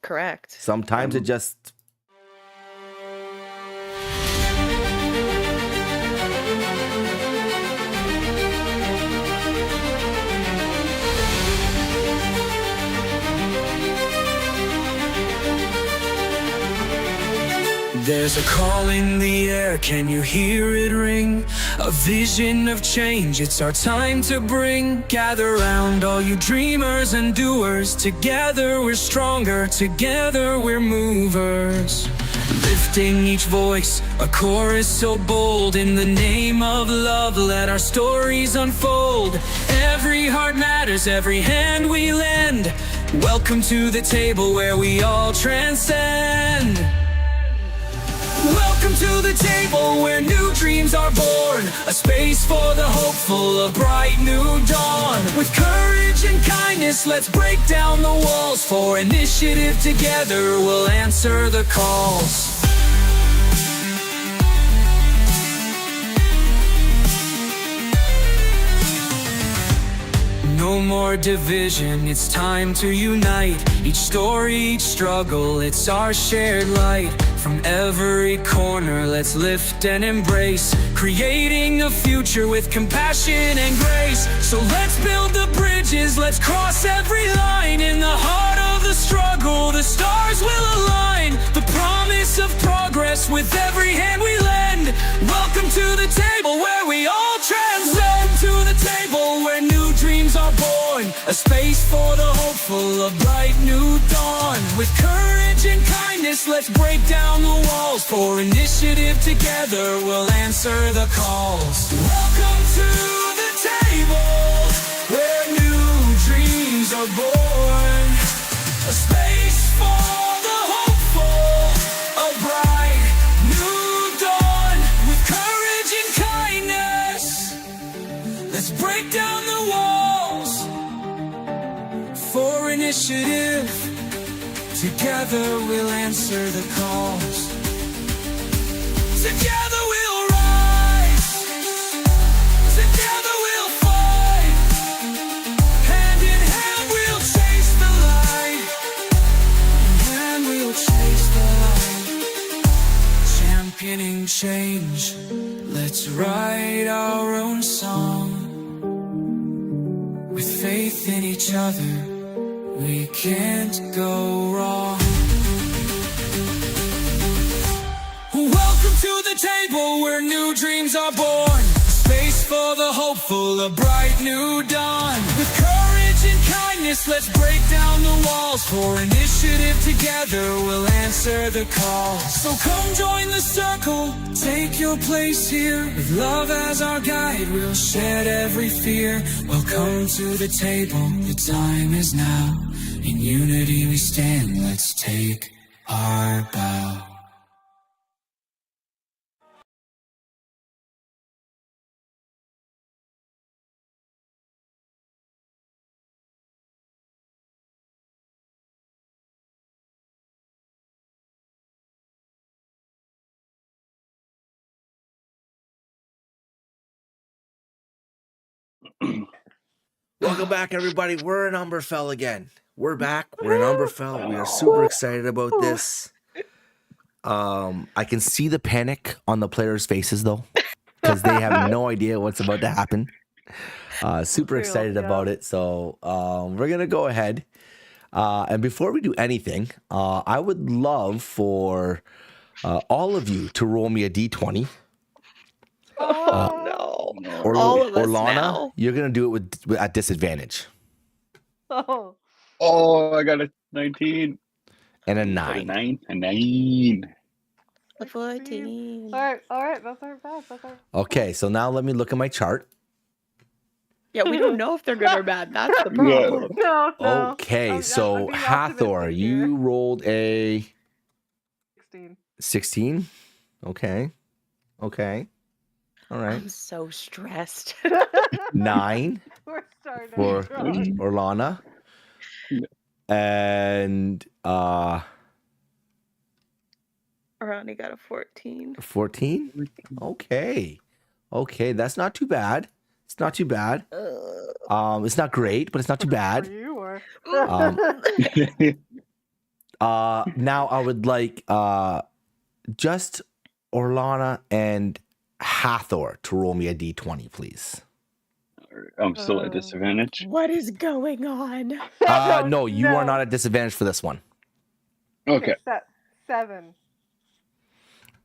Correct. Sometimes it just... There's a call in the air, can you hear it ring? A vision of change, it's our time to bring. Gather round all you dreamers and doers. Together we're stronger, together we're movers. Lifting each voice, a chorus so bold. In the name of love, let our stories unfold. Every heart matters, every hand we lend. Welcome to the table where we all transcend. Welcome to the table where new dreams are born. A space for the hopeful, a bright new dawn. With courage and kindness, let's break down the walls. For initiative together, we'll answer the calls. No more division, it's time to unite. Each story, each struggle, it's our shared light. From every corner, let's lift and embrace, creating a future with compassion and grace. So let's build the bridges, let's cross every line. In the heart of the struggle, the stars will align. The promise of progress with every hand we lend. Welcome to the table where we all transcend. To the table where new dreams are born. A space for the hopeful, a bright new dawn. With courage and kindness, let's break down the walls. For initiative together, we'll answer the calls. Welcome to the table where new dreams are born. A space for the hopeful, a bright new dawn. With courage and kindness, let's break down the walls. For initiative, together we'll answer the calls. Together we'll rise. Together we'll fight. Hand in hand we'll chase the light. And we'll chase the light. Championing change, let's write our own song. With faith in each other, we can't go wrong. Welcome to the table where new dreams are born. Space for the hopeful, a bright new dawn. With courage and kindness, let's break down the walls. For initiative together, we'll answer the call. So come join the circle, take your place here. With love as our guide, we'll shed every fear. Welcome to the table, the time is now. In unity we stand, let's take our bow. Welcome back, everybody. We're in Umberfell again. We're back. We're in Umberfell. We are super excited about this. I can see the panic on the players' faces, though, because they have no idea what's about to happen. Super excited about it. So we're going to go ahead. And before we do anything, I would love for all of you to roll me a d20. No. Or All of us Lana, now. you're going to do it with at disadvantage. Oh, I got a 19. And a Got 9. A 9. A 14. all right, that's our best. That's our... Okay, so now let me look at my chart. Yeah, we don't know if they're good or bad. That's the problem. No. Okay, I'm so being Hathor, optimistic here. you rolled a 16. 16. Okay. All right. I'm so stressed. 9 We're starting for strong. Orlana. And Ronnie got a 14. 14. Okay, that's not too bad. It's not too bad. It's not great, but it's not too For bad. you or... Now I would like just Orlana and Hathor to roll me a d20, please. I'm still at disadvantage. What is going on? No, you are not at disadvantage for this one. Okay. 7.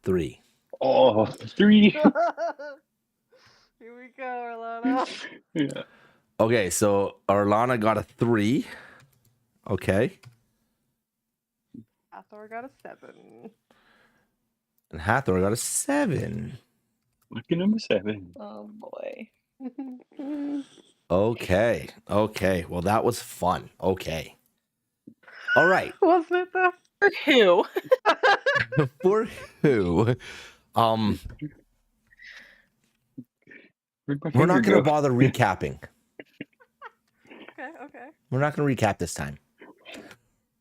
3. Oh, 3. Here we go, Orlana. Yeah. Okay, so Orlana got a 3. Okay. Hathor got a 7. And Hathor got a 7. Lucky number 7. Oh boy. Okay. Okay. Well, that was fun. Okay. All right. Wasn't it though? For who? For who? Where'd my We're not finger going to go? bother recapping. Okay. We're not going to recap this time.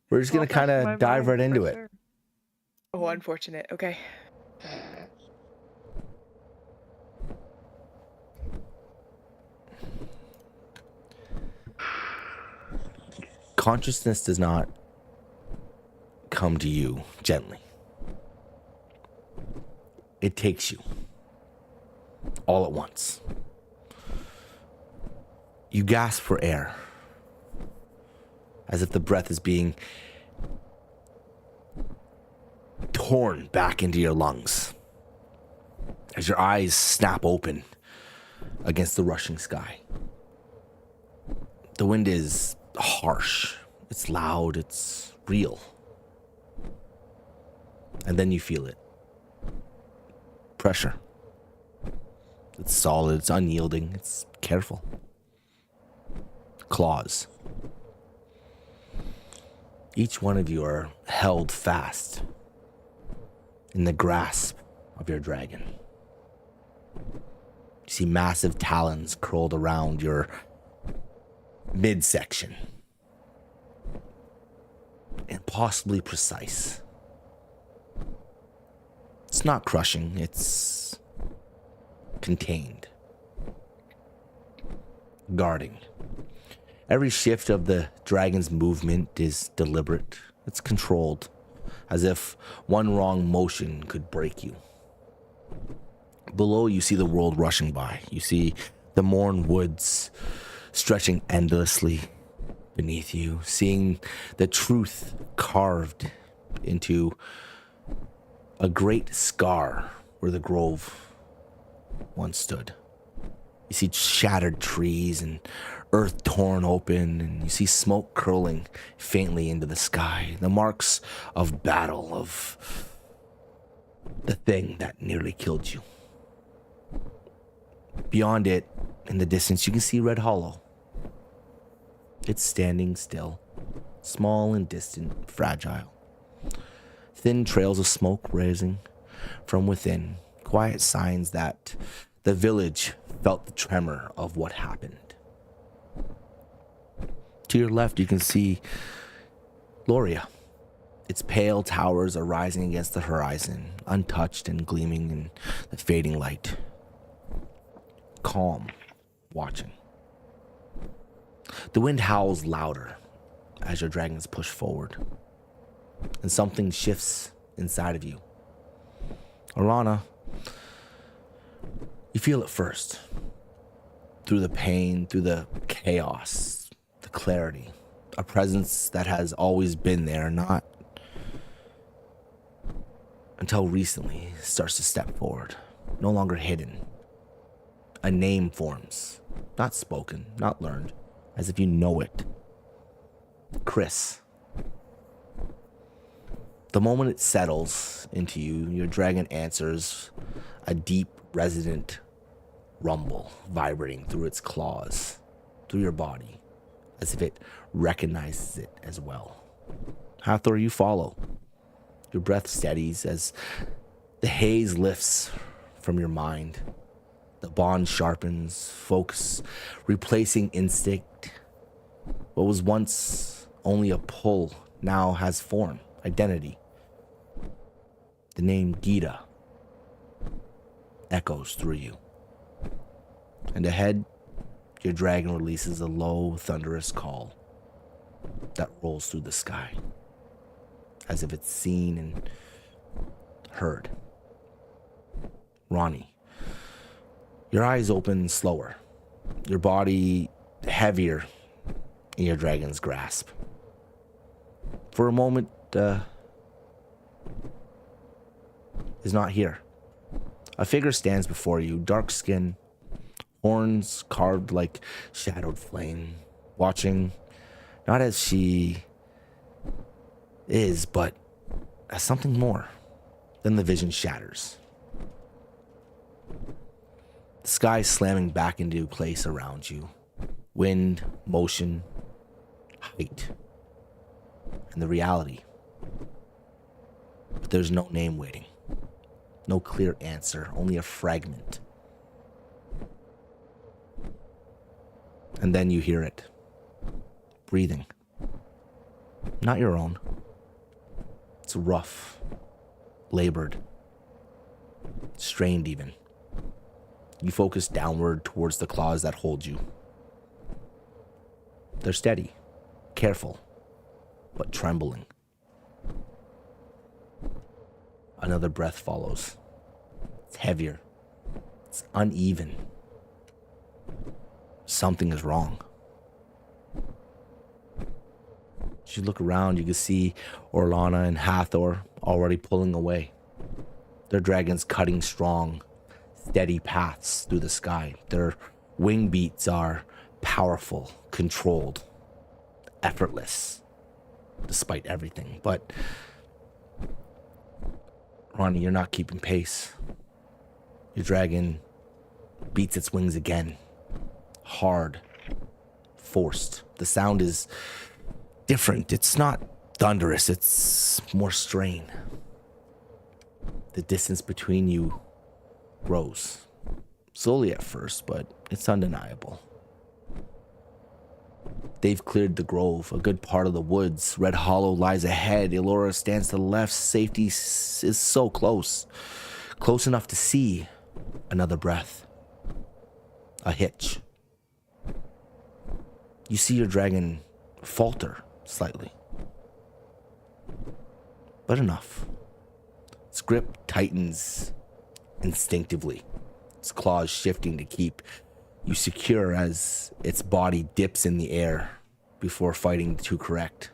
We're just going to Well, kind that's my of dive mind right into for it. sure. Oh, unfortunate. Okay. Consciousness does not come to you gently. It takes you all at once. You gasp for air, as if the breath is being torn back into your lungs, as your eyes snap open against the rushing sky. The wind is harsh, it's loud, it's real. And then you feel it. Pressure. It's solid, it's unyielding, it's careful. Claws. Each one of you are held fast in the grasp of your dragon. You see massive talons curled around your midsection. Impossibly precise. It's not crushing, it's contained. Guarding. Every shift of the dragon's movement is deliberate. It's controlled, as if one wrong motion could break you. Below, you see the world rushing by. You see the Morn woods stretching endlessly beneath you, seeing the truth carved into a great scar where the grove once stood. You see shattered trees and earth torn open, and you see smoke curling faintly into the sky. The marks of battle, of the thing that nearly killed you. Beyond it, in the distance, you can see Red Hollow. It's standing still, small and distant, fragile. Thin trails of smoke rising from within, quiet signs that the village felt the tremor of what happened. To your left, you can see Eloria. Its pale towers are rising against the horizon, untouched and gleaming in the fading light. Calm, watching. The wind howls louder as your dragons push forward, and something shifts inside of you. Orlana, you feel it first. Through the pain, through the chaos, the clarity. A presence that has always been there, not until recently starts to step forward. No longer hidden. A name forms. Not spoken, not learned. As if you know it. Chris. The moment it settles into you, your dragon answers a deep, resonant rumble vibrating through its claws, through your body, as if it recognizes it as well. Hathor, you follow. Your breath steadies as the haze lifts from your mind. The bond sharpens, focus, replacing instinct. What was once only a pull now has form, identity. The name Gita echoes through you. And ahead, your dragon releases a low, thunderous call that rolls through the sky. as if it's seen and heard. Ronnie, your eyes open slower, your body heavier in your dragon's grasp. For a moment, is not here. A figure stands before you, dark skin, horns carved like shadowed flame, watching not as she is, but as something more. Then the vision shatters. The sky slamming back into place around you. Wind, motion, height, and the reality. But there's no name waiting. No clear answer, only a fragment. And then you hear it. Breathing. Not your own. It's rough. Labored. Strained even. You focus downward towards the claws that hold you. They're steady. Careful. But trembling. Another breath follows. It's heavier. It's uneven. Something is wrong. As you look around, you can see Orlana and Hathor already pulling away. Their dragons cutting strong, steady paths through the sky. Their wing beats are powerful, controlled, effortless, despite everything. But Ronnie, you're not keeping pace. Your dragon beats its wings again. Hard. Forced. The sound is different. It's not thunderous. It's more strain. The distance between you grows. Slowly at first, but it's undeniable. They've cleared the grove, a good part of the woods. Red Hollow lies ahead. Eloria stands to the left. Safety is so close. Close enough to see. Another breath. A hitch. You see your dragon falter slightly. But enough. Its grip tightens instinctively. Its claws shifting to keep you secure as its body dips in the air before fighting to correct.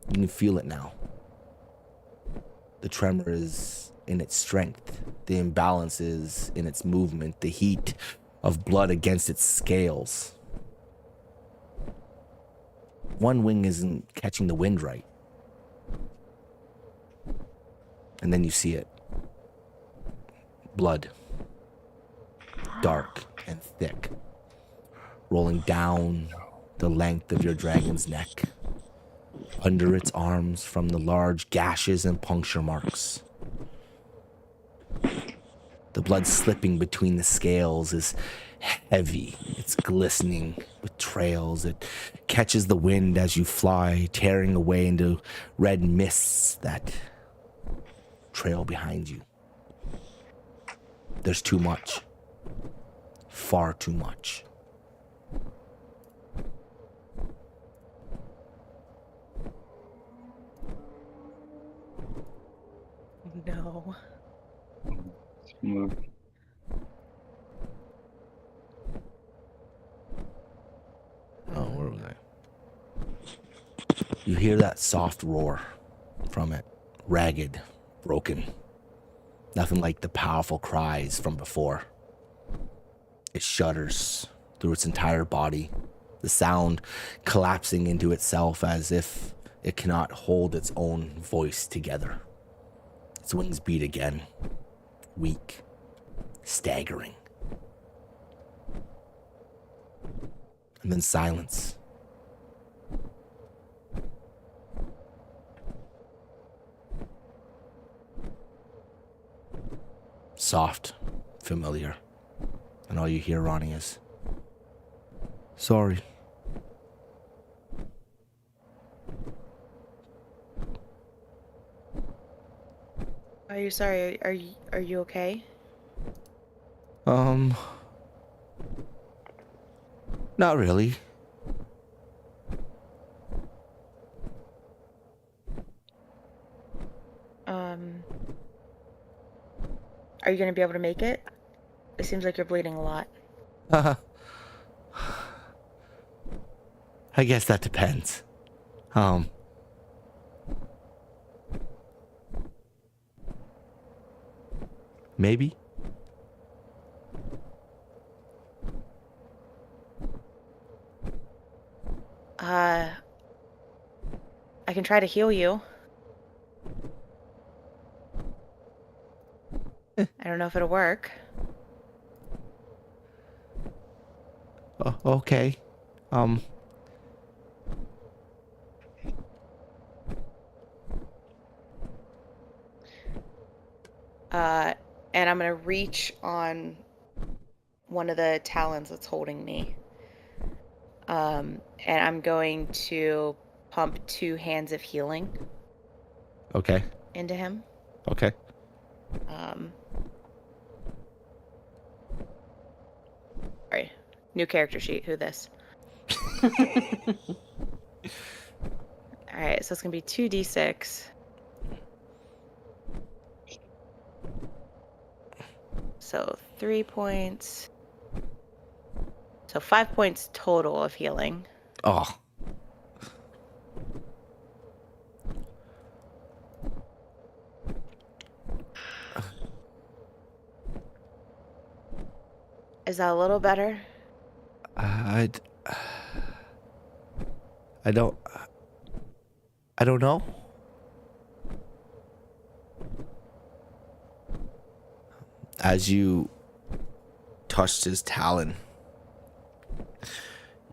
You can feel it now. The tremor is in its strength. The imbalance is in its movement. The heat of blood against its scales. One wing isn't catching the wind right. And then you see it. Blood. Dark and thick, rolling down the length of your dragon's neck, under its arms from the large gashes and puncture marks. The blood slipping between the scales is heavy. It's glistening with trails. It catches the wind as you fly, tearing away into red mists that trail behind you. There's too much. Far too much. No. Let's move. Oh, where was I? You hear that soft roar from it. Ragged, broken. Nothing like the powerful cries from before. It shudders through its entire body, the sound collapsing into itself as if it cannot hold its own voice together. Its wings beat again, weak, staggering. And then silence. Soft, familiar. And all you hear, Ronnie, is, sorry. Are you sorry? Are you okay? Not really. Are you gonna be able to make it? It seems like you're bleeding a lot. I guess that depends. Maybe. I can try to heal you. I don't know if it'll work. Okay. And I'm gonna reach on one of the talons that's holding me. And I'm going to pump 2 hands of healing Okay. into him. Okay. Sorry. New character sheet. Who this? Alright, so it's gonna be 2d6. So 3 points. So 5 points total of healing. Oh. Is that a little better? I don't know. As you touched his talon,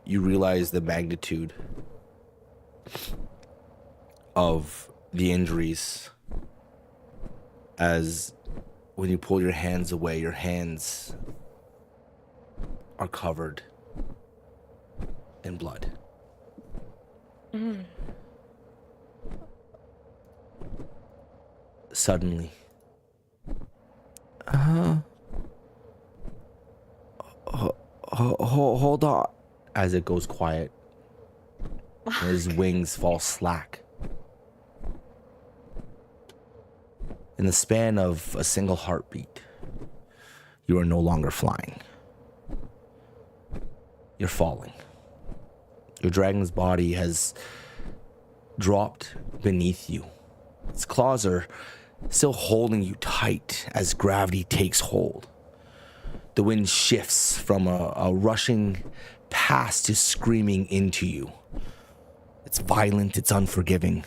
you realize the magnitude of the injuries. As when you pull your hands away, your hands are covered in blood. Suddenly, hold on. As it goes quiet, his wings fall slack. In the span of a single heartbeat, you are no longer flying. You're falling. Your dragon's body has dropped beneath you. Its claws are still holding you tight as gravity takes hold. The wind shifts from a rushing past to screaming into you. It's violent, it's unforgiving.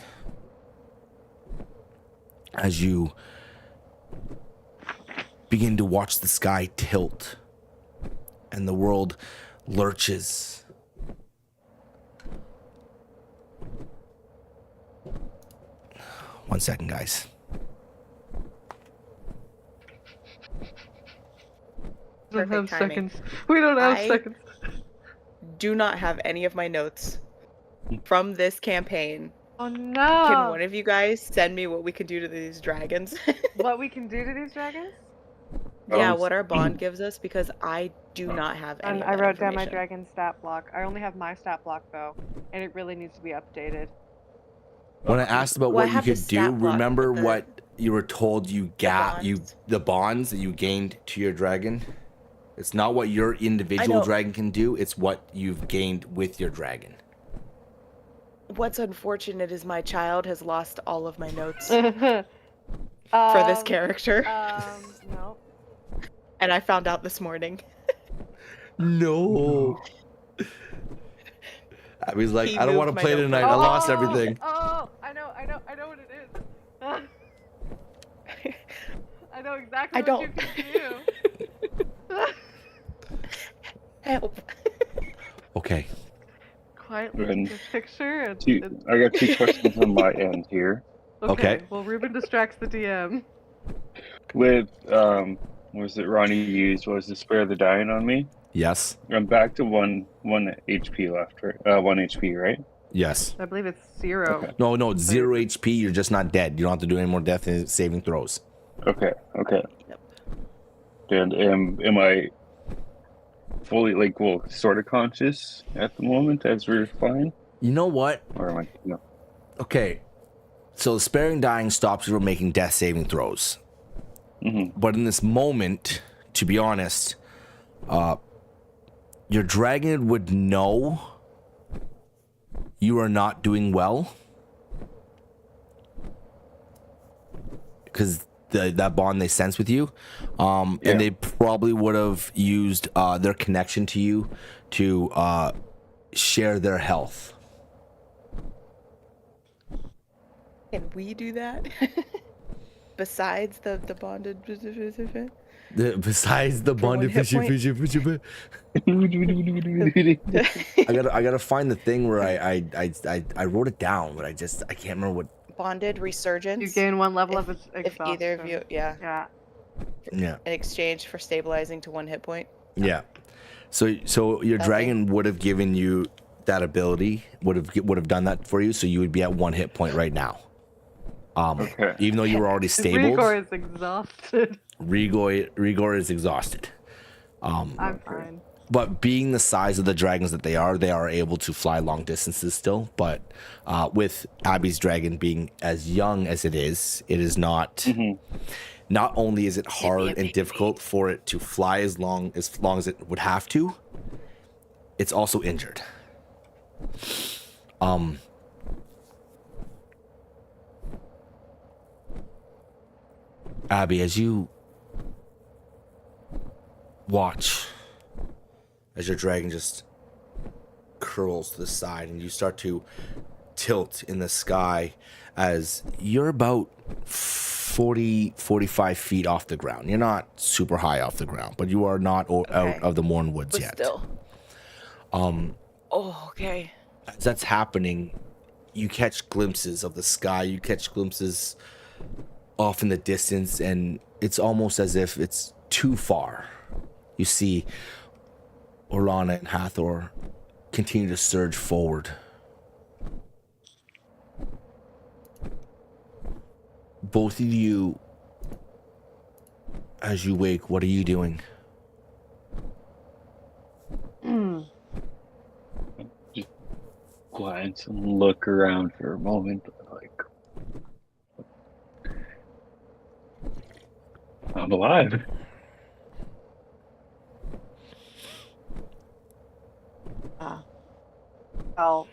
As you begin to watch the sky tilt and the world lurches. One second, guys. We don't have Perfect timing. seconds. We don't have I- seconds. Do not have any of my notes from this campaign. Oh Can no! one of you guys send me what we can do to these dragons? What we can do to these dragons? Yeah, what our bond gives us, because I do not have any And of I that wrote down my information. dragon stat block. I only have my stat block though, and it really needs to be updated. When I asked about Well, I what you have the could do, stat block, remember but the- what you were told bonds. the bonds that you gained to your dragon? It's not what your individual know. dragon can do, it's what you've gained with your dragon. What's unfortunate is my child has lost all of my notes For for this character, No. and I found out this morning. No. I was like, He I don't want to moved my play notebook. tonight. I lost everything. Oh, I know what it is. I know exactly I what don't. you can do. Help. Okay. Quietly And take a picture and, I got 2 questions on my end here. Okay. Well, Ruben distracts the DM. With what was it Ronnie used was to spare the dying on me. Yes. I'm back to one HP left, right? 1 HP, right? Yes. I believe it's 0. Okay. No, it's 0 HP. You're just not dead. You don't have to do any more death saving throws. Okay. Yep. And am I fully sort of conscious at the moment as we're flying, You know what? or am I? No. Okay. So the sparing dying stops you from making death saving throws. But in this moment, to be honest, your dragon would know you are not doing well. Because that bond they sense with you. And they probably would have used their connection to you to share their health. Can we do that? Besides the bonded. Besides the bonded hit point? I gotta find the thing where I wrote it down, but I can't remember what. Bonded resurgence. You gain 1 level of if exhaustion. either of you, Yeah. Yeah. in exchange for stabilizing to 1 hit point. Yeah. So your dragon would have given you that ability, would have done that for you, so you would be at 1 hit point right now. Okay. Even though you were already stable. Rigor is exhausted. Rigor is exhausted. I'm fine. But being the size of the dragons that they are able to fly long distances still. But with Abby's dragon being as young as it is not. Not only is it hard and difficult for it to fly as long as it would have to, it's also injured. Abby, as you watch as your dragon just curls to the side and you start to tilt in the sky as you're about 45 feet off the ground. You're not super high off the ground, but you are not out of the Morn Woods yet. Still. Okay. As that's happening, you catch glimpses of the sky. You catch glimpses off in the distance, and it's almost as if it's too far. You see Orlana and Hathor continue to surge forward. Both of you, as you wake, what are you doing? Just glance and look around for a moment, like I'm alive. I'll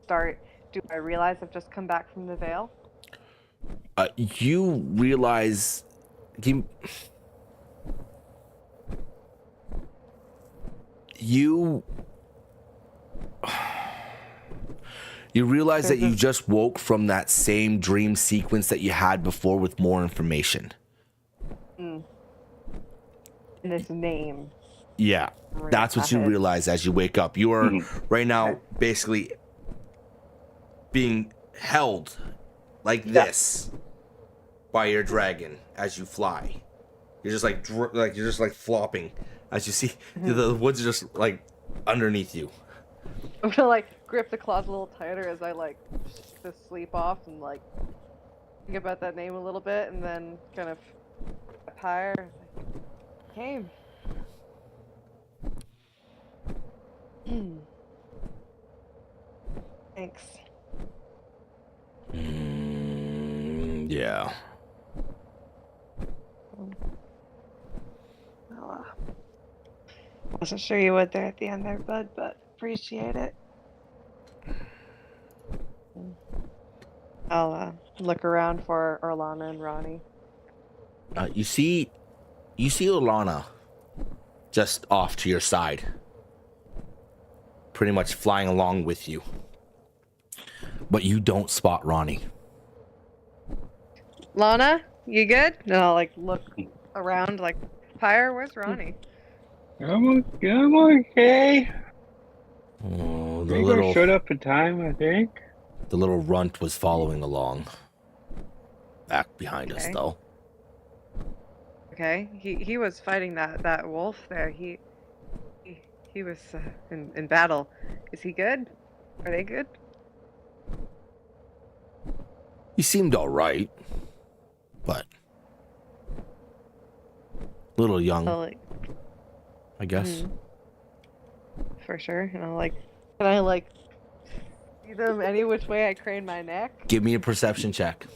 start. Do I realize I've just come back from the Vale? You realize you realize that you just woke from that same dream sequence that you had before with more information. And its name. Yeah, that's what you realize as you wake up. You are right now basically being held like this by your dragon as you fly. You're just like you're just like flopping as you see the woods are just like underneath you. I'm gonna like grip the claws a little tighter as I like just sleep off and like think about that name a little bit and then kind of up higher. Came. Thanks. Yeah. Well, wasn't sure you would there at the end there, bud, but appreciate it. I'll look around for Orlana and Ronnie. You see Orlana just off to your side, pretty much flying along with you, but you don't spot Ronnie. Lana, you good? And I'll like look around like, Pyre, where's Ronnie? I'm okay. Oh, Rigor showed up in time, I think. The little runt was following along, back behind us though. Okay, he was fighting that wolf there. He was in battle. Is he good? Are they good? He seemed all right, but a little young, I guess. For sure. And can I like see them any which way I crane my neck? Give me a perception check.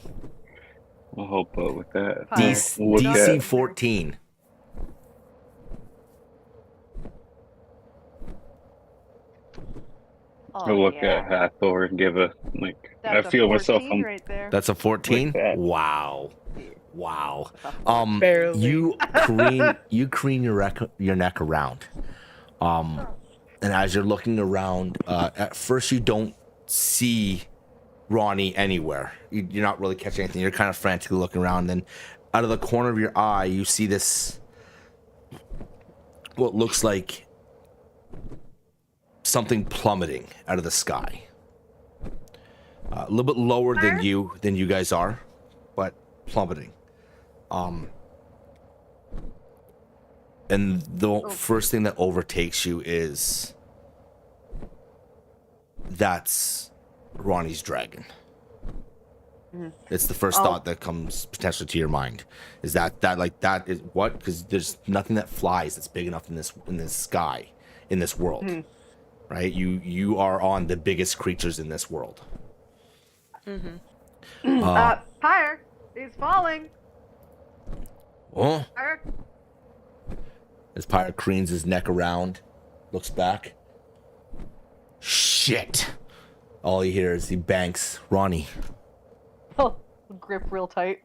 I'll help out with that. Fire. We'll look DC at 14. Oh, I'll look yeah. at Hathor and give a That's I feel myself 14 right there. That's a 14? Like that. Wow. Wow. Barely. You crane your neck around. And as you're looking around, at first you don't see Ronnie anywhere. You're not really catching anything. You're kind of frantically looking around. Then out of the corner of your eye, you see this, what looks like something plummeting out of the sky. A little bit lower than you guys are, but plummeting. And the first thing that overtakes you is that's Ronnie's dragon. It's the first thought that comes potentially to your mind. Is that is what? Because there's nothing that flies that's big enough in this sky, in this world, right? You are on the biggest creatures in this world. Fire! He's falling! Oh, Fire! as Pyre cranes his neck around, looks back. Shit! All you hear is he banks Ronnie. Oh, grip real tight.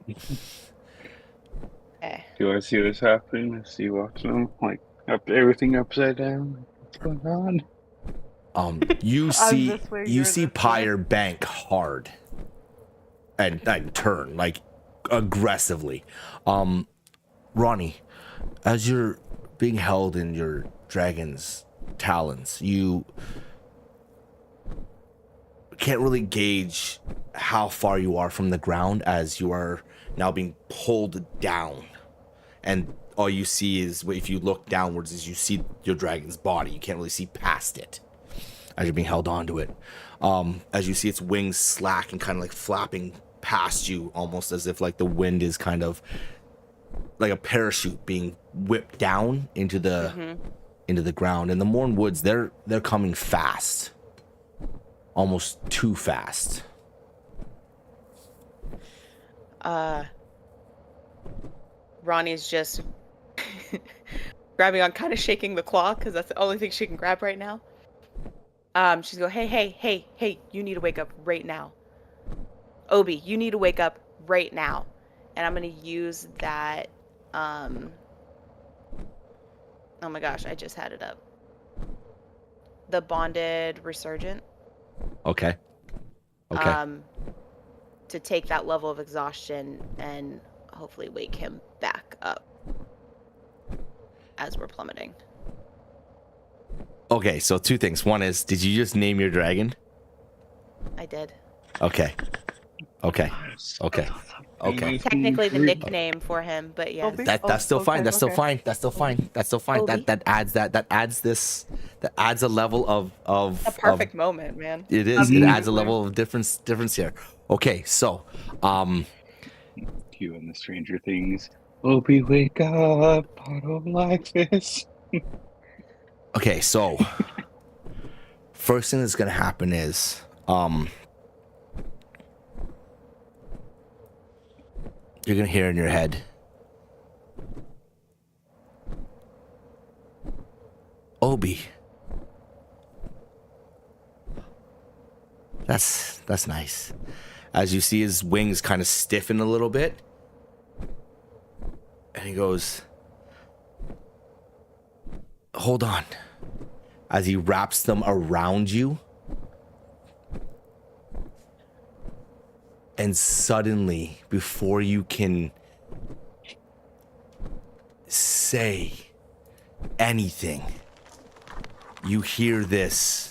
Do I see this happening? I see watching them everything upside down. What's going on? You see this way, you you're see this way. Pyre bank hard and turn aggressively. Ronnie, as you're being held in your dragon's talons, you can't really gauge how far you are from the ground as you are now being pulled down. And all you see is, if you look downwards, is you see your dragon's body. You can't really see past it as you're being held onto it. As you see its wings slack and kind of flapping past you, almost as if the wind is kind of like a parachute being whipped down into the ground. And the Morn Woods, they're coming fast, almost too fast. Ronnie's just grabbing on, kind of shaking the claw, because that's the only thing she can grab right now. She's going, hey, you need to wake up right now. Obi, you need to wake up right now. And I'm going to use that, oh my gosh, I just had it up. The bonded resurgent. Okay. To take that level of exhaustion and hopefully wake him back up as we're plummeting. Okay, so two things. One is, did you just name your dragon? I did. Okay. Technically the nickname for him, but yes. Obi? That's still fine. Okay, That's still okay. fine. That's still fine. That's still fine. Obi. That adds a level of A perfect moment, man. It is. It adds a level of difference here. Okay, so Cue in the Stranger Things. Obi, wake up! I don't like this. okay, so first thing that's gonna happen is you're gonna hear in your head, Obi. That's nice. As you see his wings kind of stiffen a little bit, and he goes, hold on. As he wraps them around you, and suddenly, before you can say anything, you hear this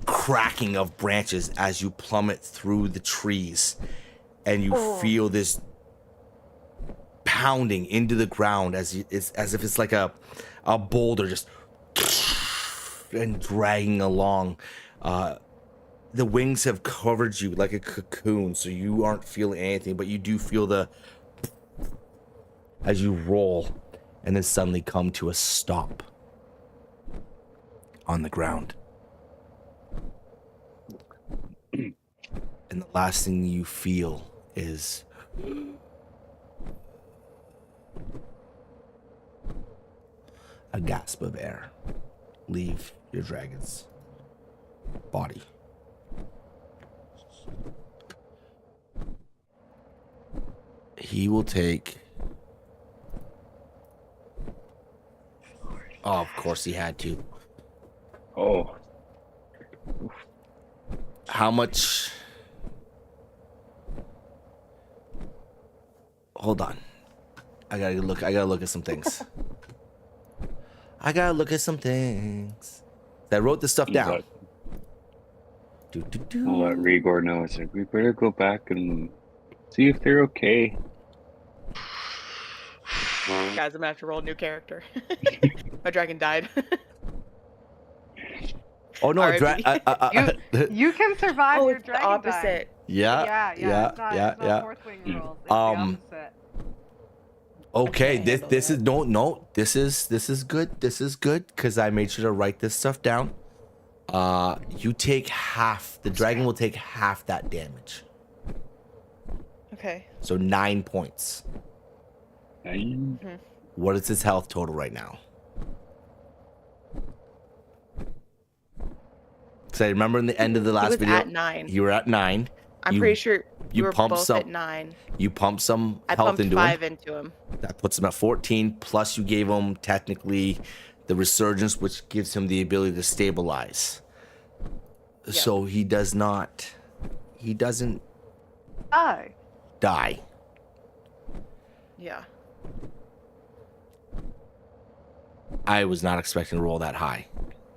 cracking of branches as you plummet through the trees, and you feel this pounding into the ground as if it's like a boulder just and dragging along. The wings have covered you like a cocoon, so you aren't feeling anything, but you do feel as you roll and then suddenly come to a stop on the ground. And the last thing you feel is a gasp of air leave your dragon's body. He will take... Oh, of course he had to. Oh. How much... Hold on. I gotta look at some things. I wrote this stuff down. I'll let Rigor know. It's like, we better go back and see if they're okay. Guys, I'm gonna have to roll a new character. My dragon died. Oh no, You can survive your it's the dragon opposite. yeah. It's not Northwing rules. It's the opposite. Okay, I can't this handle is this is good. This is good because I made sure to write this stuff down. You take half. The dragon will take half that damage. Okay. So 9 points. What is his health total right now? Because I remember in the end of the last video, at 9. you were at 9. I'm pretty sure you we were pumped both some- at 9. You pumped some I health pumped into 5 him. into him. That puts him at 14. Plus, you gave him technically the resurgence, which gives him the ability to stabilize. Yep. So he does not. He doesn't die. Yeah. I was not expecting to roll that high.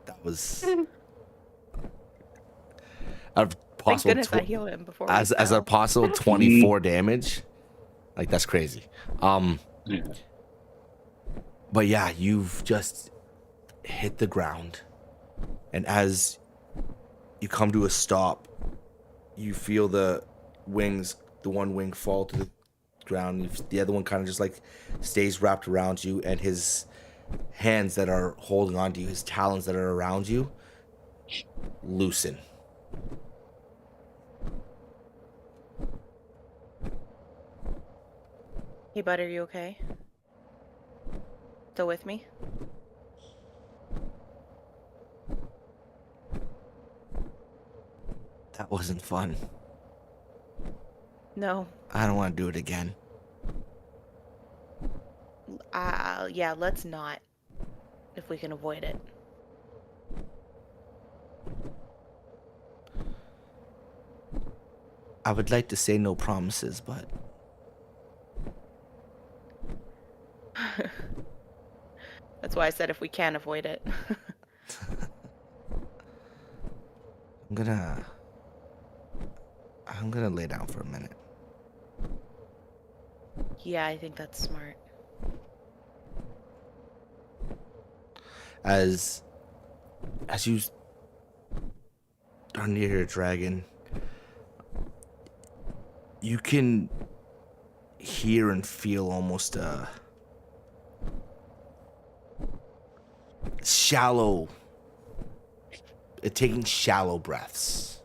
That was a Thank possible goodness I healed him before. as we a fell. possible 24 damage. Like that's crazy. Yeah. But yeah, you've just hit the ground, and as you come to a stop, you feel the wings, the one wing fall to the ground. The other one kind of just like stays wrapped around you, and his hands that are holding onto you, his talons that are around you, loosen. Hey, bud, are you okay? Still with me? That wasn't fun. No. I don't want to do it again. Yeah, let's not. If we can avoid it. I would like to say no promises, but That's why I said if we can avoid it. I'm gonna lay down for a minute. Yeah, I think that's smart. As you are near your dragon, you can hear and feel almost a taking shallow breaths.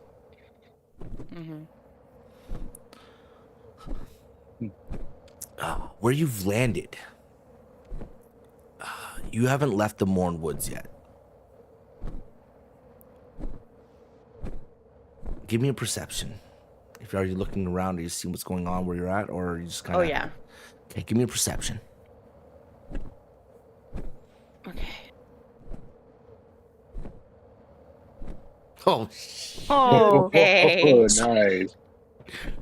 Mm-hmm. Where you've landed, you haven't left the Morn Woods yet. Give me a perception. If you're already looking around, are you seeing what's going on where you're at, or are you just kind of... Oh, yeah. Okay, give me a perception. Okay. Oh, Okay. Oh, nice.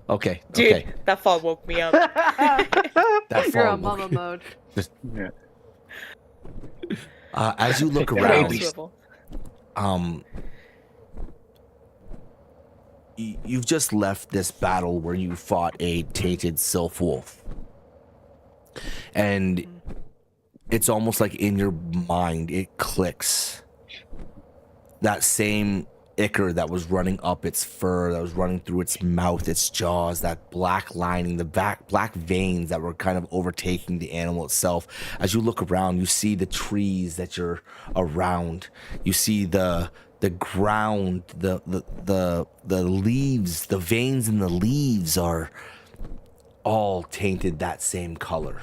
okay, Dude, okay. that fall woke me up. That You're fall on mama woke- mode. Yeah. As you look Head around, on a swivel. You've just left this battle where you fought a tainted sylph wolf, and it's almost like in your mind it clicks. That same ichor that was running up its fur, that was running through its mouth, its jaws, that black lining, the black veins that were kind of overtaking the animal itself. As you look around, you see the trees that you're around. You see the ground, the leaves, the veins in the leaves are all tainted that same color.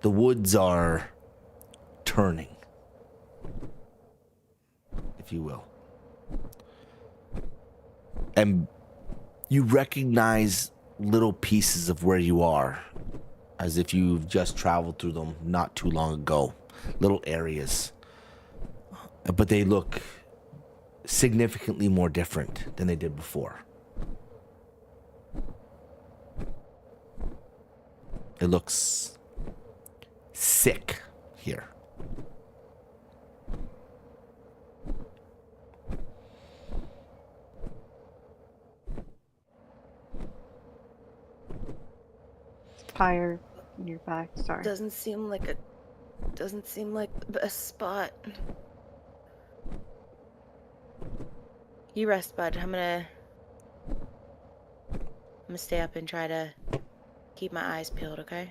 The woods are turning, if you will. And you recognize little pieces of where you are, as if you've just traveled through them not too long ago. Little areas. But they look significantly more different than they did before. It looks sick here. Fire in your back. Sorry. Doesn't seem like the best spot. You rest, bud. I'm gonna stay up and try to keep my eyes peeled, okay?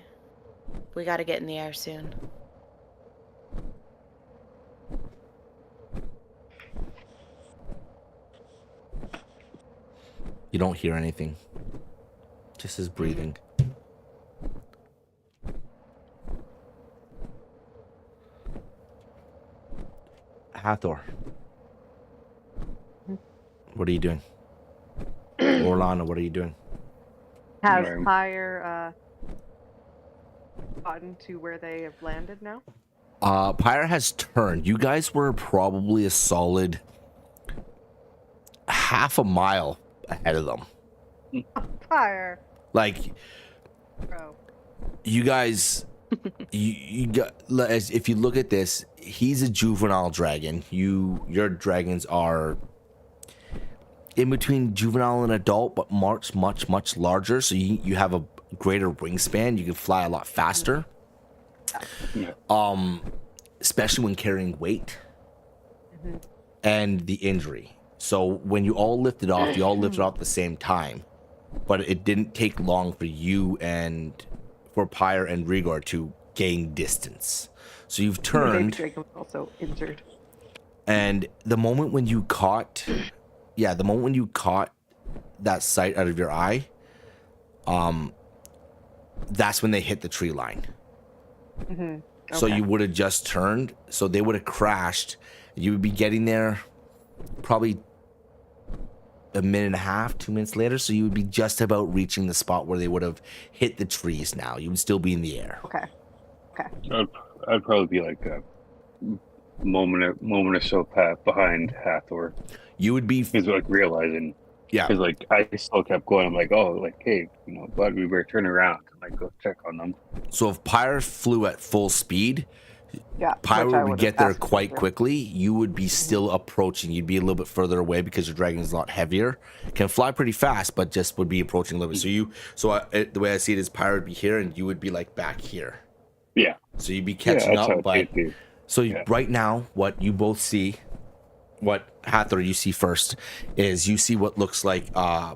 We gotta get in the air soon. You don't hear anything. Just his breathing. Hathor. What are you doing? Orlana, what are you doing? Has Right. Pyre gotten to where they have landed now? Pyre has turned. You guys were probably a solid half a mile ahead of them. Pyre, Like, bro. you guys, you got, if you look at this, he's a juvenile dragon. Your dragons are in between juvenile and adult, but much larger. So you have a greater wingspan. You can fly a lot faster. Yeah. Especially when carrying weight and the injury. So when you all lifted off, you all lifted off at the same time, but it didn't take long for you and for Pyre and Rigor to gain distance. So you've Maybe turned, Draken was also injured. and the moment when you caught that sight out of your eye, that's when they hit the tree line. So Okay. you would have just turned, so they would have crashed. You would be getting there probably a minute and a half, 2 minutes later, so you would be just about reaching the spot where they would have hit the trees now. You would still be in the air. Okay. I'd probably be like a moment or so behind Hathor. You would be, He's like realizing, yeah. because like I still kept going. I'm like, oh, like hey, but we better turn around and like go check on them. So if Pyre flew at full speed, Yeah. Pyre which I would would've get there asked him quite to. quickly. You would be still approaching. You'd be a little bit further away because your dragon is a lot heavier. Can fly pretty fast, but just would be approaching a little bit. The way I see it is Pyre would be here, and you would be like back here. Yeah. So you'd be catching that's how up, but it be. so Yeah. right now, what you both see, what Hathor you see first, is you see what looks like a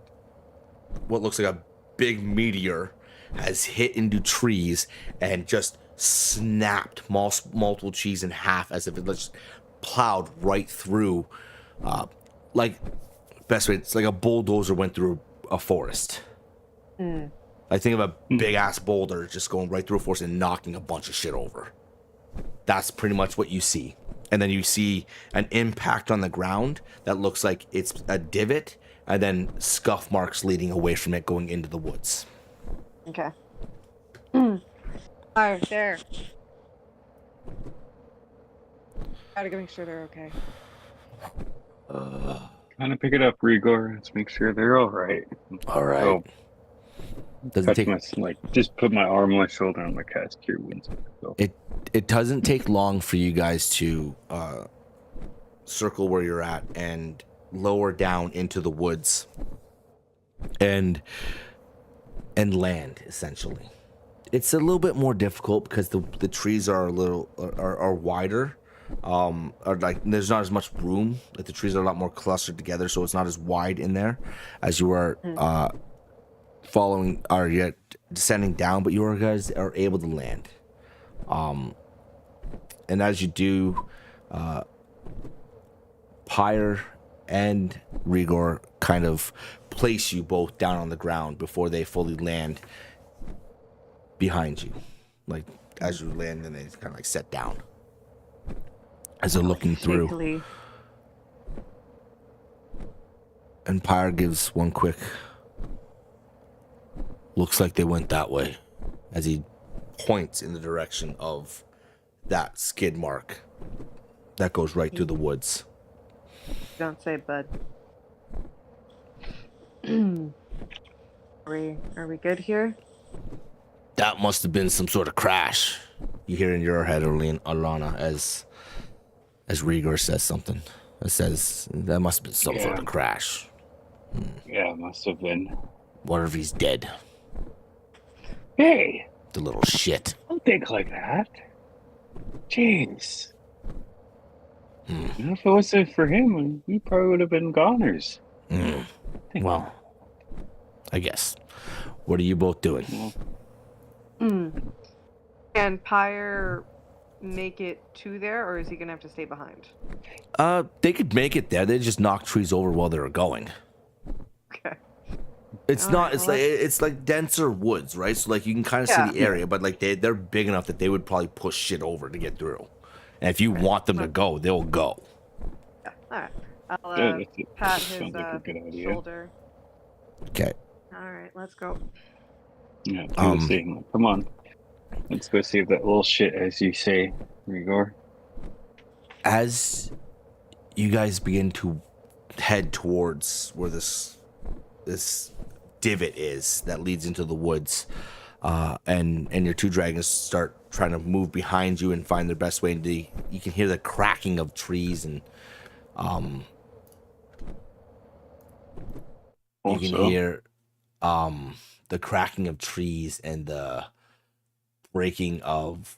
big meteor has hit into trees and just snapped multiple trees in half, as if it just plowed right through. Like best way, it's like a bulldozer went through a forest. I think of a big ass boulder just going right through a forest and knocking a bunch of shit over. That's pretty much what you see. And then you see an impact on the ground that looks like it's a divot, and then scuff marks leading away from it going into the woods. Okay. Alright, there. Gotta make sure they're okay. Kind of pick it up, Rigor. Let's make sure they're all right. All right. Oh, Doesn't take just put my arm on my shoulder and cast Cure Wounds. So. it doesn't take long for you guys to circle where you're at and lower down into the woods and land, essentially. It's a little bit more difficult because the trees are are wider, or like there's not as much room. Like the trees are a lot more clustered together, so it's not as wide in there as you are following or yet descending down. But you guys are able to land, and as you do, Pyre and Rigor kind of place you both down on the ground before they fully land behind you. Like, as you land, and they kind of like set down as they're looking through. Shakily. And Pyre gives one quick, looks like they went that way, as he points in the direction of that skid mark that goes right through the woods. Don't say bud. Are we good here? That must have been some sort of crash. You hear in your head, Alana, as Rigor says something. It says, that must have been some sort of crash. Yeah, it must have been. What if he's dead? Hey! The little shit. Don't think like that. Jeez. If it wasn't for him, we probably would have been goners. Well, I guess. What are you both doing? Can Pyre make it to there, or is he gonna have to stay behind? They could make it there. They just knock trees over while they were going. Okay. It's All not. right, It's well, like it's like denser woods, right? So like you can kind of see the area, but like they're big enough that they would probably push shit over to get through. And if you want them to go, they'll go. Yeah. All right. I'll Yeah, pat his sounds like a good idea. shoulder. Okay. All right, let's go. Yeah, do the same. Come on. Let's go save that little shit, as you say, Rigor. As you guys begin to head towards where this divot is that leads into the woods, and your two dragons start trying to move behind you and find their best way into, you can hear the cracking of trees, and you can hear the cracking of trees and the breaking of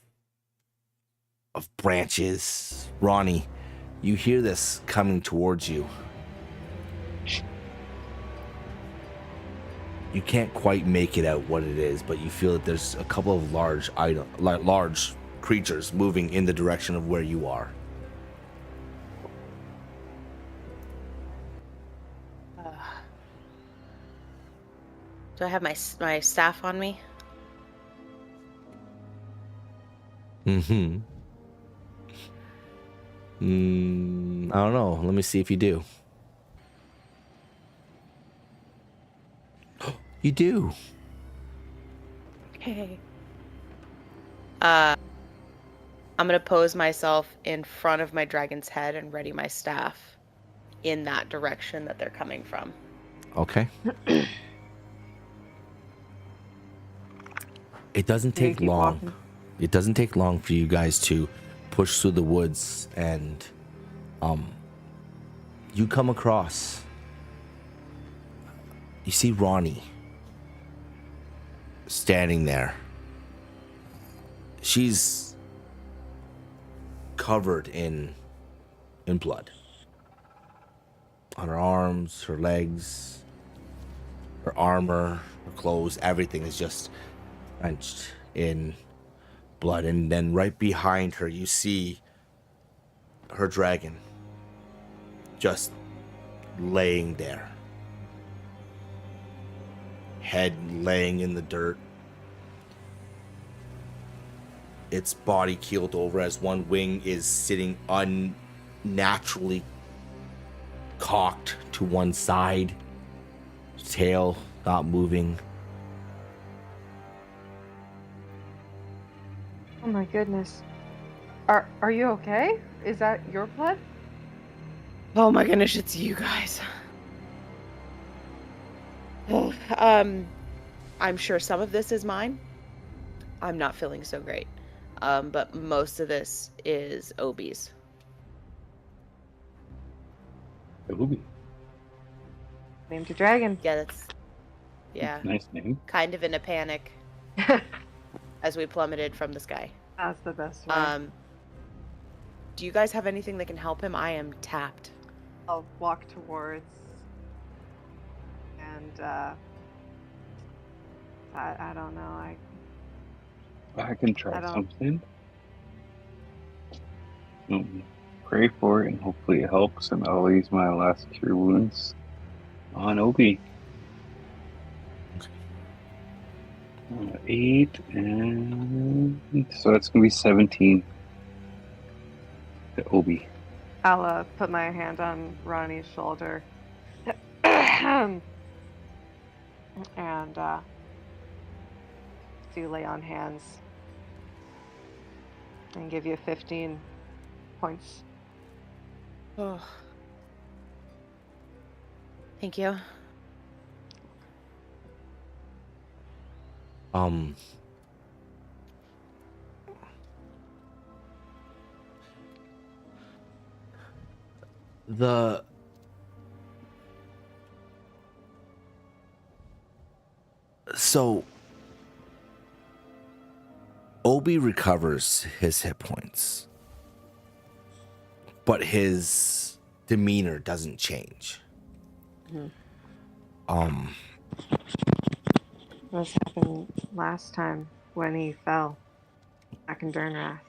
branches. Ronnie, you hear this coming towards you. You can't quite make it out what it is, but you feel that there's a couple of large creatures moving in the direction of where you are. Do I have my staff on me? I don't know. Let me see if you do. You do. Okay. I'm gonna pose myself in front of my dragon's head and ready my staff in that direction that they're coming from. Okay. It doesn't take keep long. walking. It doesn't take long for you guys to push through the woods, and you come across, you see Ronnie standing there. She's covered in blood on her arms, her legs, her armor, her clothes. Everything is just drenched in blood. And then right behind her, you see her dragon just laying there, head laying in the dirt, its body keeled over as one wing is sitting unnaturally cocked to one side, tail not moving. Oh my goodness. Are you okay? Is that your blood? Oh my goodness, it's you guys. I'm sure some of this is mine. I'm not feeling so great. But most of this is Obi's. Ooh, Named your dragon. Yeah, nice name. kind of in a panic as we plummeted from the sky. That's the best way. Do you guys have anything that can help him? I am tapped. I'll walk towards, and I don't know. I can try I don't- something. pray for it, and hopefully it helps, and I'll use my last cure wounds on Obi. 8, and so that's going to be 17 to Obi. I'll put my hand on Ronnie's shoulder. And do lay on hands and give you 15 points. Oh. Thank you. So Obi recovers his hit points, but his demeanor doesn't change. This happened last time when he fell back in Durnrath.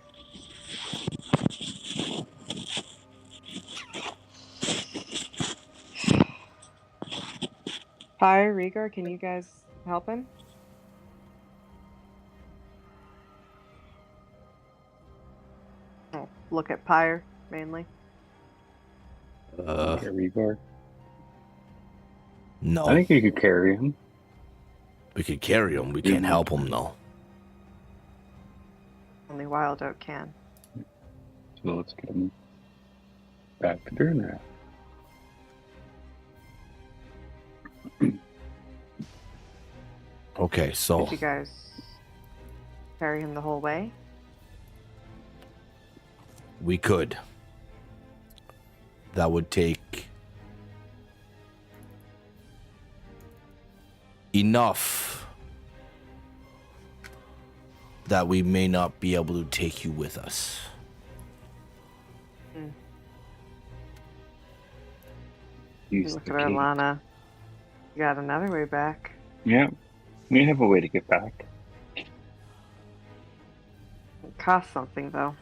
Fire, Rhaegar, can you guys help him? I'll look at Pyre mainly. Rhaegar. No, I think you could carry him. we could carry him. We can't help him though. Only Wild Oak can. So let's get him back to Durnrath. Okay, so Did you guys carry him the whole way? we could. That would take enough that we may not be able to take you with us. Use Look the at key. Orlana. You got another way back. Yeah, we have a way to get back. It costs something though.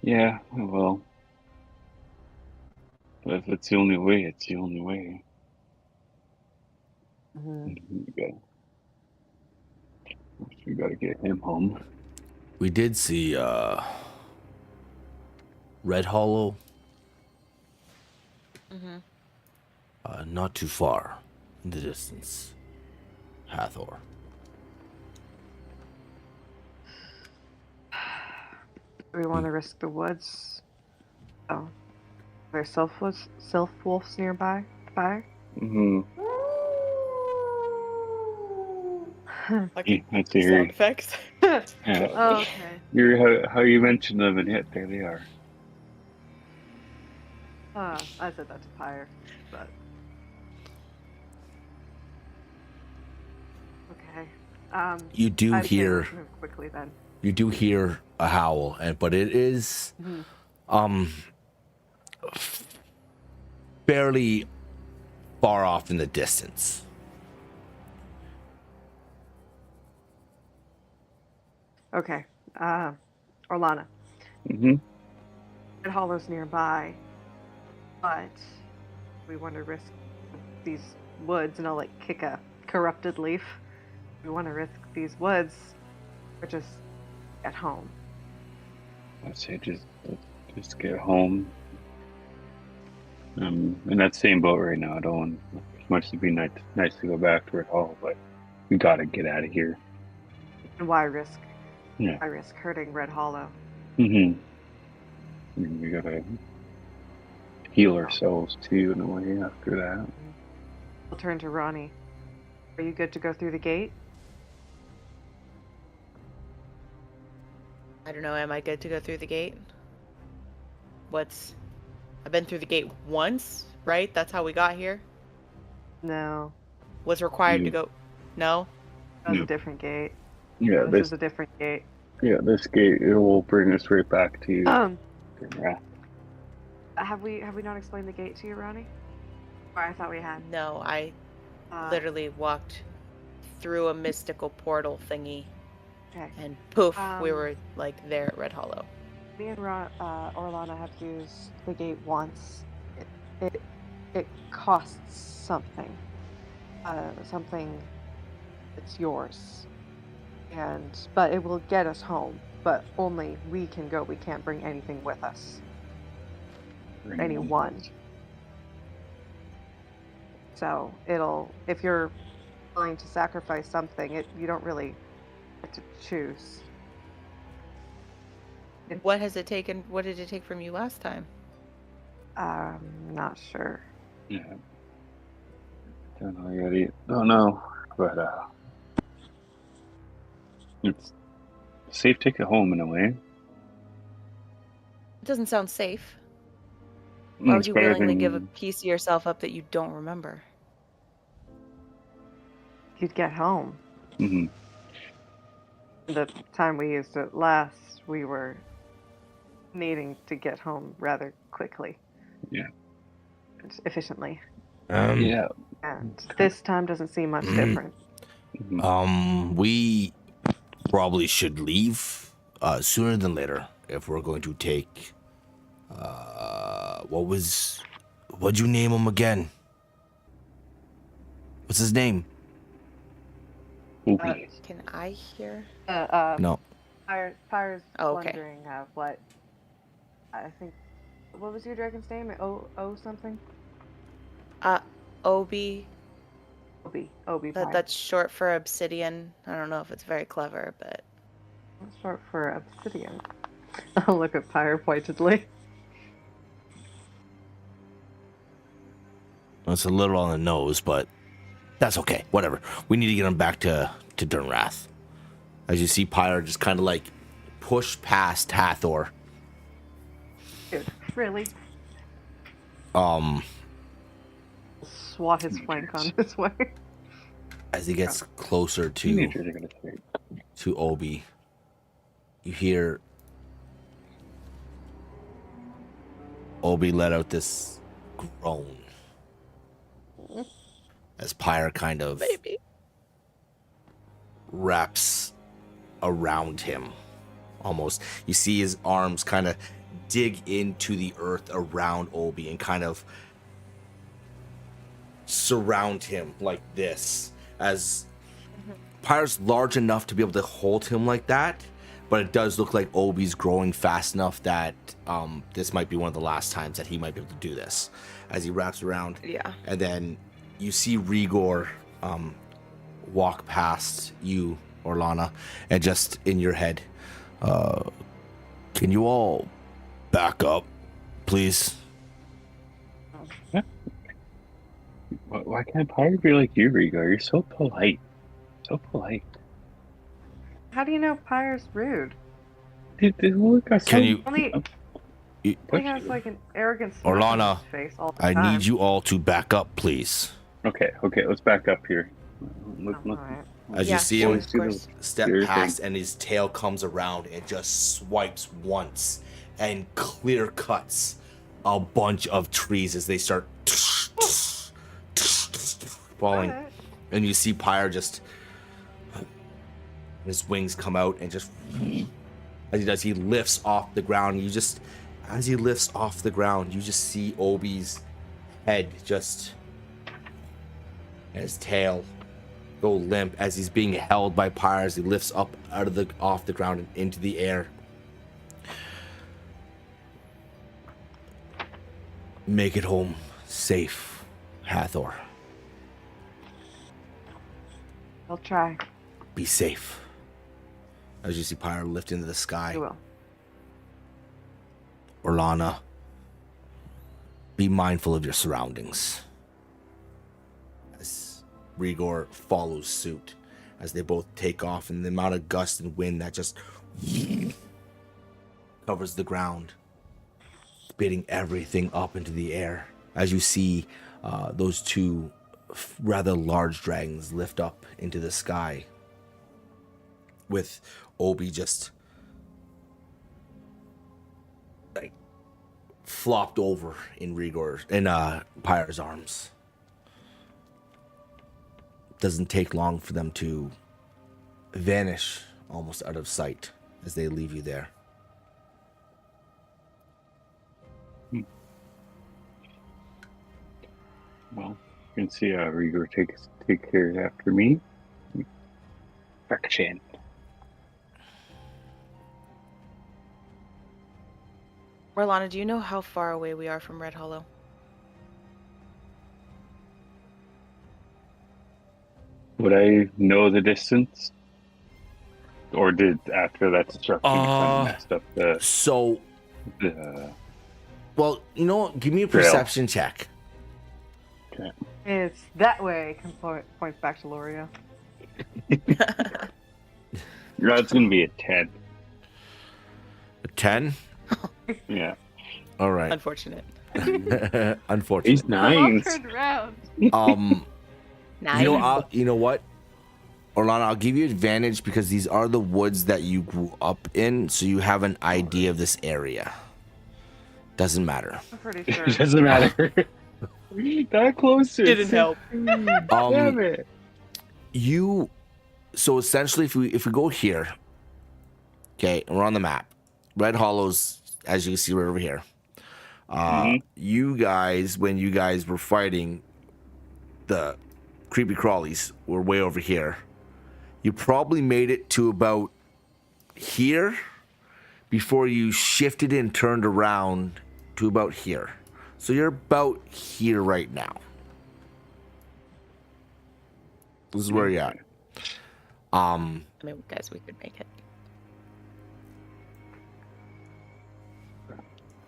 Yeah, well, but if it's the only way, it's the only way. We gotta get him home. We did see Red Hollow. Not too far in the distance. Hathor. Do we want to risk the woods? Oh. Are there sylph wolves nearby? Fire? Mm-hmm. Like That's sound eerie. effects. Yeah. Oh, okay. You're, how you mentioned them, and yet there they are. I said that to Pyre, but okay. You do I'd say hear let's move quickly then. you do hear a howl, but it is fairly far off in the distance. Okay. Orlana. Mm-hmm. Red Hollow's nearby, but we want to risk these woods, and I'll like kick a corrupted leaf. We want to risk these woods, or just at home. I'd say just get home. In that same boat right now. I don't want as much to be nice to go back to Red Hall, but we gotta get out of here. And why risk? Yeah. Why risk hurting Red Hollow? Mm-hmm. I mean, we gotta heal ourselves too in a way after that. We'll turn to Ronnie. Are you good to go through the gate? I don't know, am I good to go through the gate? I've been through the gate once, right? That's how we got here? No. What's required to go? No? That was No. a different gate. Yeah, This is a different gate. this gate, it will bring us right back to Durnrath. Have we not explained the gate to you, Ronnie? Or I thought we had. No, I literally walked through a mystical portal thingy, Okay. and poof, we Um, were like there at Red Hollow. Me and Orlana have used the gate once. It costs something. Something that's yours. But it will get us home. But only we can go. We can't bring anything with us. Anyone. So if you're willing to sacrifice something, you don't really get to choose. What has it taken? What did it take from you last time? Not sure. Yeah. Don't know yet. Don't know, but it's a safe ticket home in a way. It doesn't sound safe. Why would It's you better willingly give a than- piece of yourself up that you don't remember? You'd get home. Mhm. The time we used it last, we were needing to get home rather quickly. Yeah. And efficiently. Yeah. And this time doesn't seem much different. Mhm. We probably should leave sooner than later if we're going to take. What'd you name him again? What's his name? Oopie. Can I hear? No. Pyre's Oh, okay. wondering what. I think. What was your dragon's name? O something? Obi. Obi Pyre. That's short for obsidian. I don't know if it's very clever, but That's short for obsidian. I'll look at Pyre pointedly. It's a little on the nose, but that's okay. Whatever. We need to get him back to Durnrath. As you see, Pyre just kind of like push past Hathor. Dude, really? Swat his flank on his way. As he gets closer Teenagers are gonna say. to Obi, you hear Obi let out this groan as Pyre kind of maybe. wraps around him. Almost, you see his arms kind of dig into the earth around Obi and kind of surround him like this. As Pyre's large enough to be able to hold him like that, but it does look like Obi's growing fast enough that this might be one of the last times that he might be able to do this. As he wraps around, Yeah. and then you see Rigor walk past you, Orlana, and just in your head, can you all back up, please? Why can't Pyre be like you, Rigo? You're so polite. So polite. How do you know Pyre's rude? Dude, look, Can you- Only You- he has like an arrogant smile Orlana, on his face all the I time. need you all to back up, please. Okay, let's back up here. Look, Alright. As Yeah, you see sure, him of course. step Sure past thing. and his tail comes around and just swipes once and clear cuts a bunch of trees as they start falling. Alright. And you see Pyre just, his wings come out and just, as he does, he lifts off the ground. As he lifts off the ground, you just see Obi's head just, and his tail go limp as he's being held by Pyre as he lifts up off the ground and into the air. Make it home safe, Hathor. I'll try. Be safe. As you see Pyre lift into the sky. I will. Orlana, be mindful of your surroundings. As Rigor follows suit, as they both take off, and the amount of gust and wind that just covers the ground, spitting everything up into the air. As you see those two rather large dragons lift up into the sky, with Obi just like flopped over in Pyre's arms. Doesn't take long for them to vanish almost out of sight as they leave you there. Well, you can see how Rigor take care after me. Fraction. Orlana, do you know how far away we are from Red Hollow? Would I know the distance? Or did after that destruction kind of messed up So, the well, you know what? Give me a Trail. perception check. It's that way. Points back to Loria. That's gonna be a 10. A 10? Yeah. All right. Unfortunate. Unfortunate. He's nice. Turned around. Nice. You know what? Orlana, I'll give you advantage because these are the woods that you grew up in, so you have an idea of this area. Doesn't matter. I'm pretty sure. It doesn't matter. That closer. Didn't help. Damn it. So essentially, if we go here, okay, and we're on the map. Red Hollow's, as you can see right over here. You guys, when you guys were fighting the creepy crawlies, were way over here. You probably made it to about here before you shifted and turned around to about here. So you're about here right now. This is where you're at. I mean, guys, we could make it.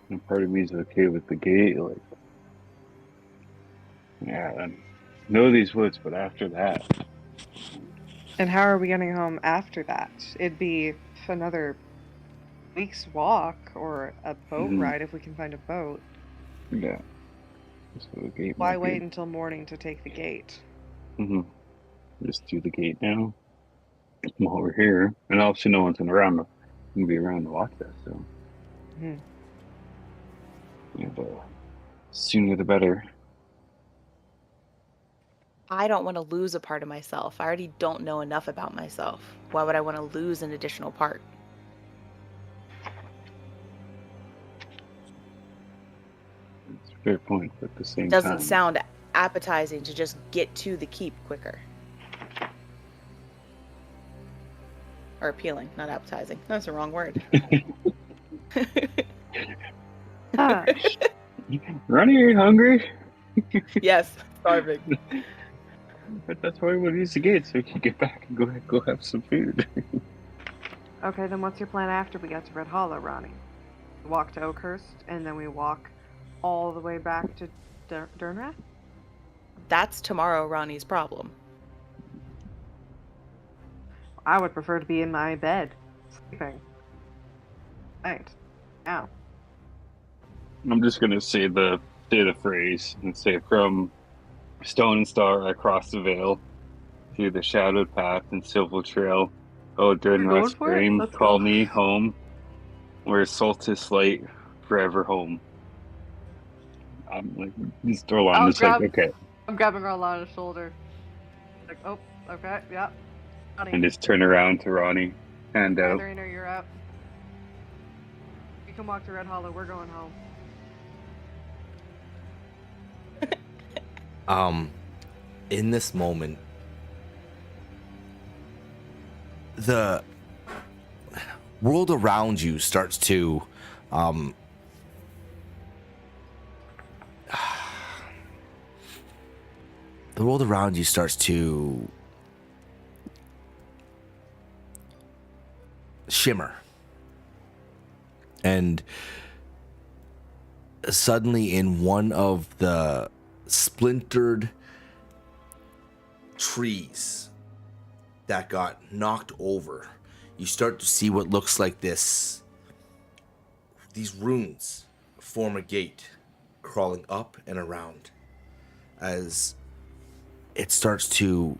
And part of me is okay with the gate, like, yeah, I know these woods, but after that, And how are we getting home after that? It'd be another week's walk or a boat ride if we can find a boat. yeah. So the gate Why might wait be- until morning to take the gate? Just do the gate now. While we're here, and obviously no one's gonna be around to watch that. So, Mhm. yeah, the sooner the better. I don't want to lose a part of myself. I already don't know enough about myself. Why would I want to lose an additional part? It's a fair point, but at the same Doesn't time, sound appetizing to just get to the keep quicker. Or appealing, not appetizing. That's the wrong word. Ah, Ronnie, are you hungry? Yes, starving. But that's why we would use the gate so we can get back and go have some food. okay, then what's your plan after we get to Red Hollow, Ronnie? We walk to Oakhurst, and then we walk all the way back to Durnrath? That's tomorrow Ronnie's problem. I would prefer to be in my bed, sleeping. Right. Now. I'm just gonna say the phrase and say from Stone and Star across the Vale through the shadowed path and Silver Trail. Oh, You're going Durnrath for it? Stream, Let's call go. me home. Where Solstice light, forever home. I'm like, just throw on I'll this like, grab- okay, I'm grabbing Orlana's shoulder. Like, oh, okay, yeah. Ronnie, and just turn around to Ronnie, hand out. Rainer, you're up. You can walk to Red Hollow. We're going home. In this moment, the world around you starts to the world around you starts to shimmer, and suddenly in one of the splintered trees that got knocked over, you start to see what looks like these runes form a gate crawling up and around as it starts to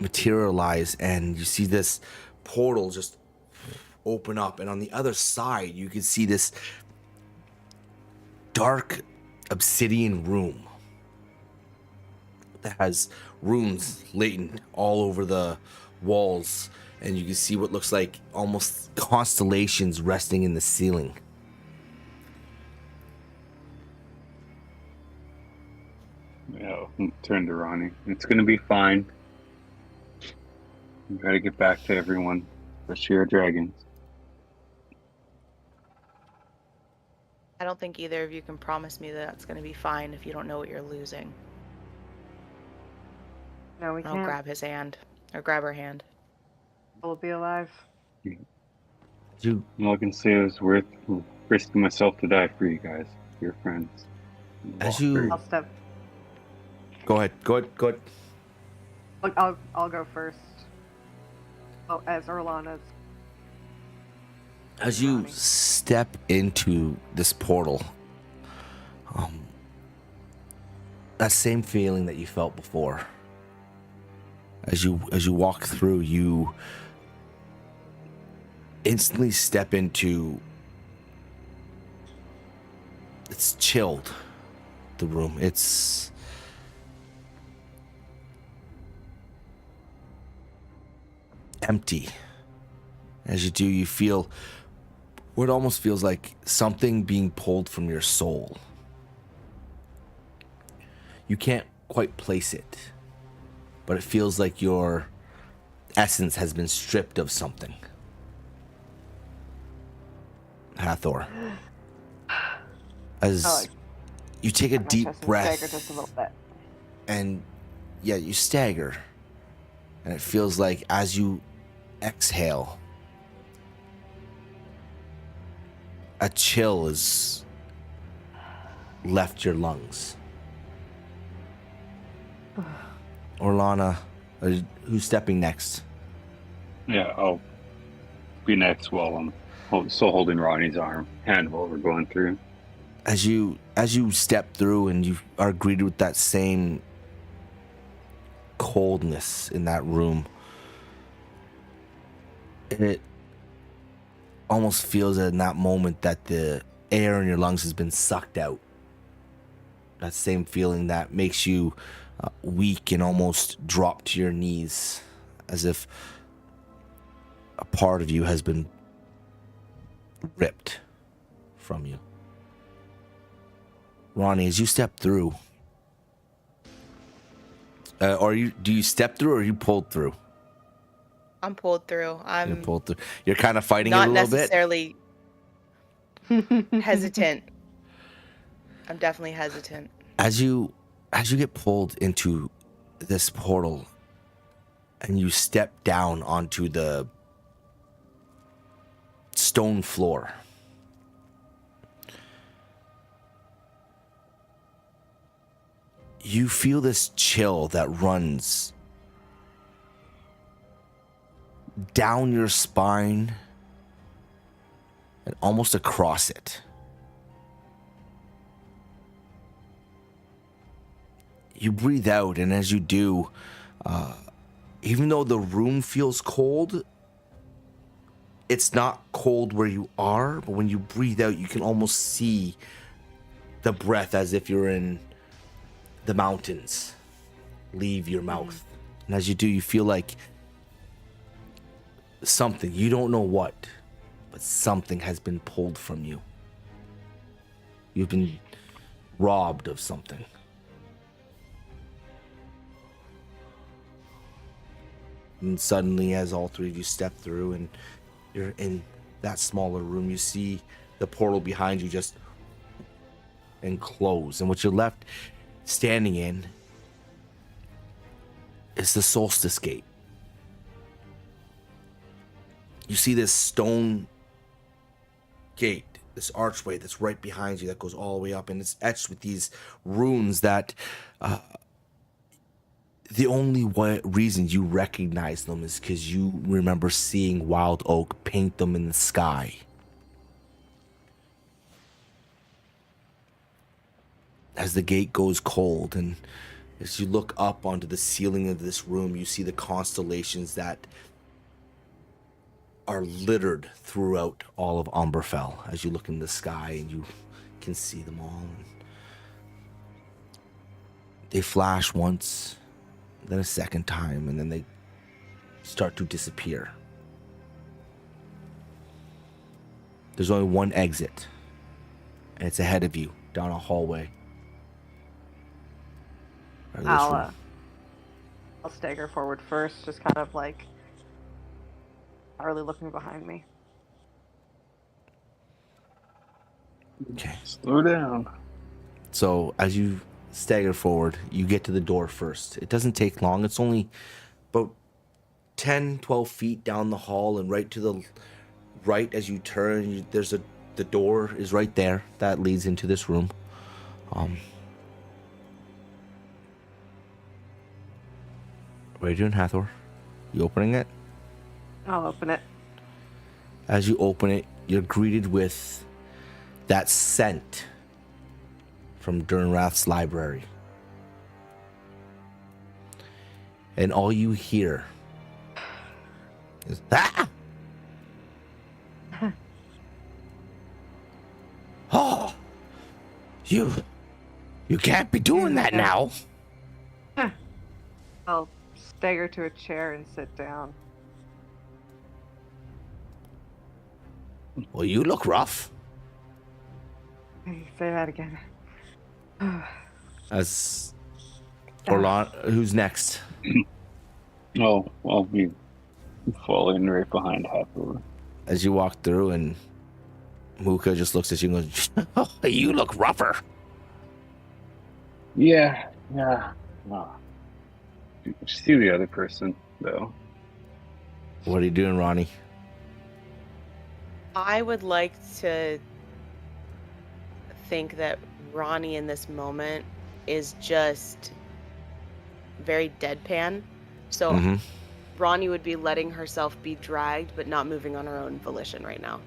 materialize, and you see this portal just open up, and on the other side you can see this dark obsidian room that has runes latent all over the walls, and you can see what looks like almost constellations resting in the ceiling. Yeah, And turn to Ronnie. It's gonna be fine. We gotta get back to everyone, especially our dragons. I don't think either of you can promise me that that's going to be fine if you don't know what you're losing. No, we I'll can't. grab his hand, or grab her hand. We'll be alive. You All I can say is worth risking myself to die for you guys, your friends. As you- I'll step. go ahead. I'll go first. Oh, as Orlana's. As you Ronnie. step into this portal, that same feeling that you felt before. As you walk through, you instantly step into. It's chilled. The room. It's empty. As you do, you feel what almost feels like something being pulled from your soul. You can't quite place it, but it feels like your essence has been stripped of something. Hathor. As you take a My deep chest and breath, stagger just a little bit. and yeah, you stagger, and it feels like as you exhale, a chill has left your lungs. Orlana, who's stepping next? Yeah, I'll be next while I'm still holding Ronnie's hand while we're going through. As you step through and you are greeted with that same coldness in that room, it almost feels in that moment that the air in your lungs has been sucked out. That same feeling that makes you weak and almost drop to your knees, as if a part of you has been ripped from you. Ronnie, as you step through, do you step through or are you pulled through? I'm pulled through. You're I'm pulled through. You're kind of fighting it not a little bit. necessarily hesitant. I'm definitely hesitant. As you get pulled into this portal and you step down onto the stone floor, you feel this chill that runs down your spine and almost across it. You breathe out, and as you do, even though the room feels cold, it's not cold where you are, but when you breathe out, you can almost see the breath as if you're in the mountains leave your mouth. And as you do, you feel like something, you don't know what, but something has been pulled from you. You've been robbed of something. And suddenly, as all three of you step through and you're in that smaller room, you see the portal behind you just and close. And what you're left standing in is the solstice gate. You see this stone gate, this archway that's right behind you that goes all the way up, and it's etched with these runes that the only reason you recognize them is because you remember seeing Wild Oak paint them in the sky. As the gate goes cold, and as you look up onto the ceiling of this room, you see the constellations that are littered throughout all of Umberfell. As you look in the sky, and you can see them all. They flash once, then a second time, and then they start to disappear. There's only one exit, and it's ahead of you down a hallway. Or this I'll room. I'll stagger forward first, just kind of like not really looking behind me. Okay. Slow down. So as you stagger forward, you get to the door first. It doesn't take long. It's only about 10, 12 feet down the hall, and right to the right as you turn, the door is right there that leads into this room. What are you doing, Hathor? You opening it? I'll open it. As you open it, you're greeted with that scent from Durnrath's library. And all you hear is, ah! Oh, you can't be doing that now. I'll stagger to a chair and sit down. Well, you look rough. Hey, say that again. As Orlon, who's next? Oh, I'll be falling right behind Hathor. As you walk through, and Muka just looks at you and goes, oh, you look rougher. Yeah. Oh. See the other person, though. What are you doing, Ronnie? I would like to think that Ronnie in this moment is just very deadpan. So Mhm. Ronnie would be letting herself be dragged, but not moving on her own volition right now.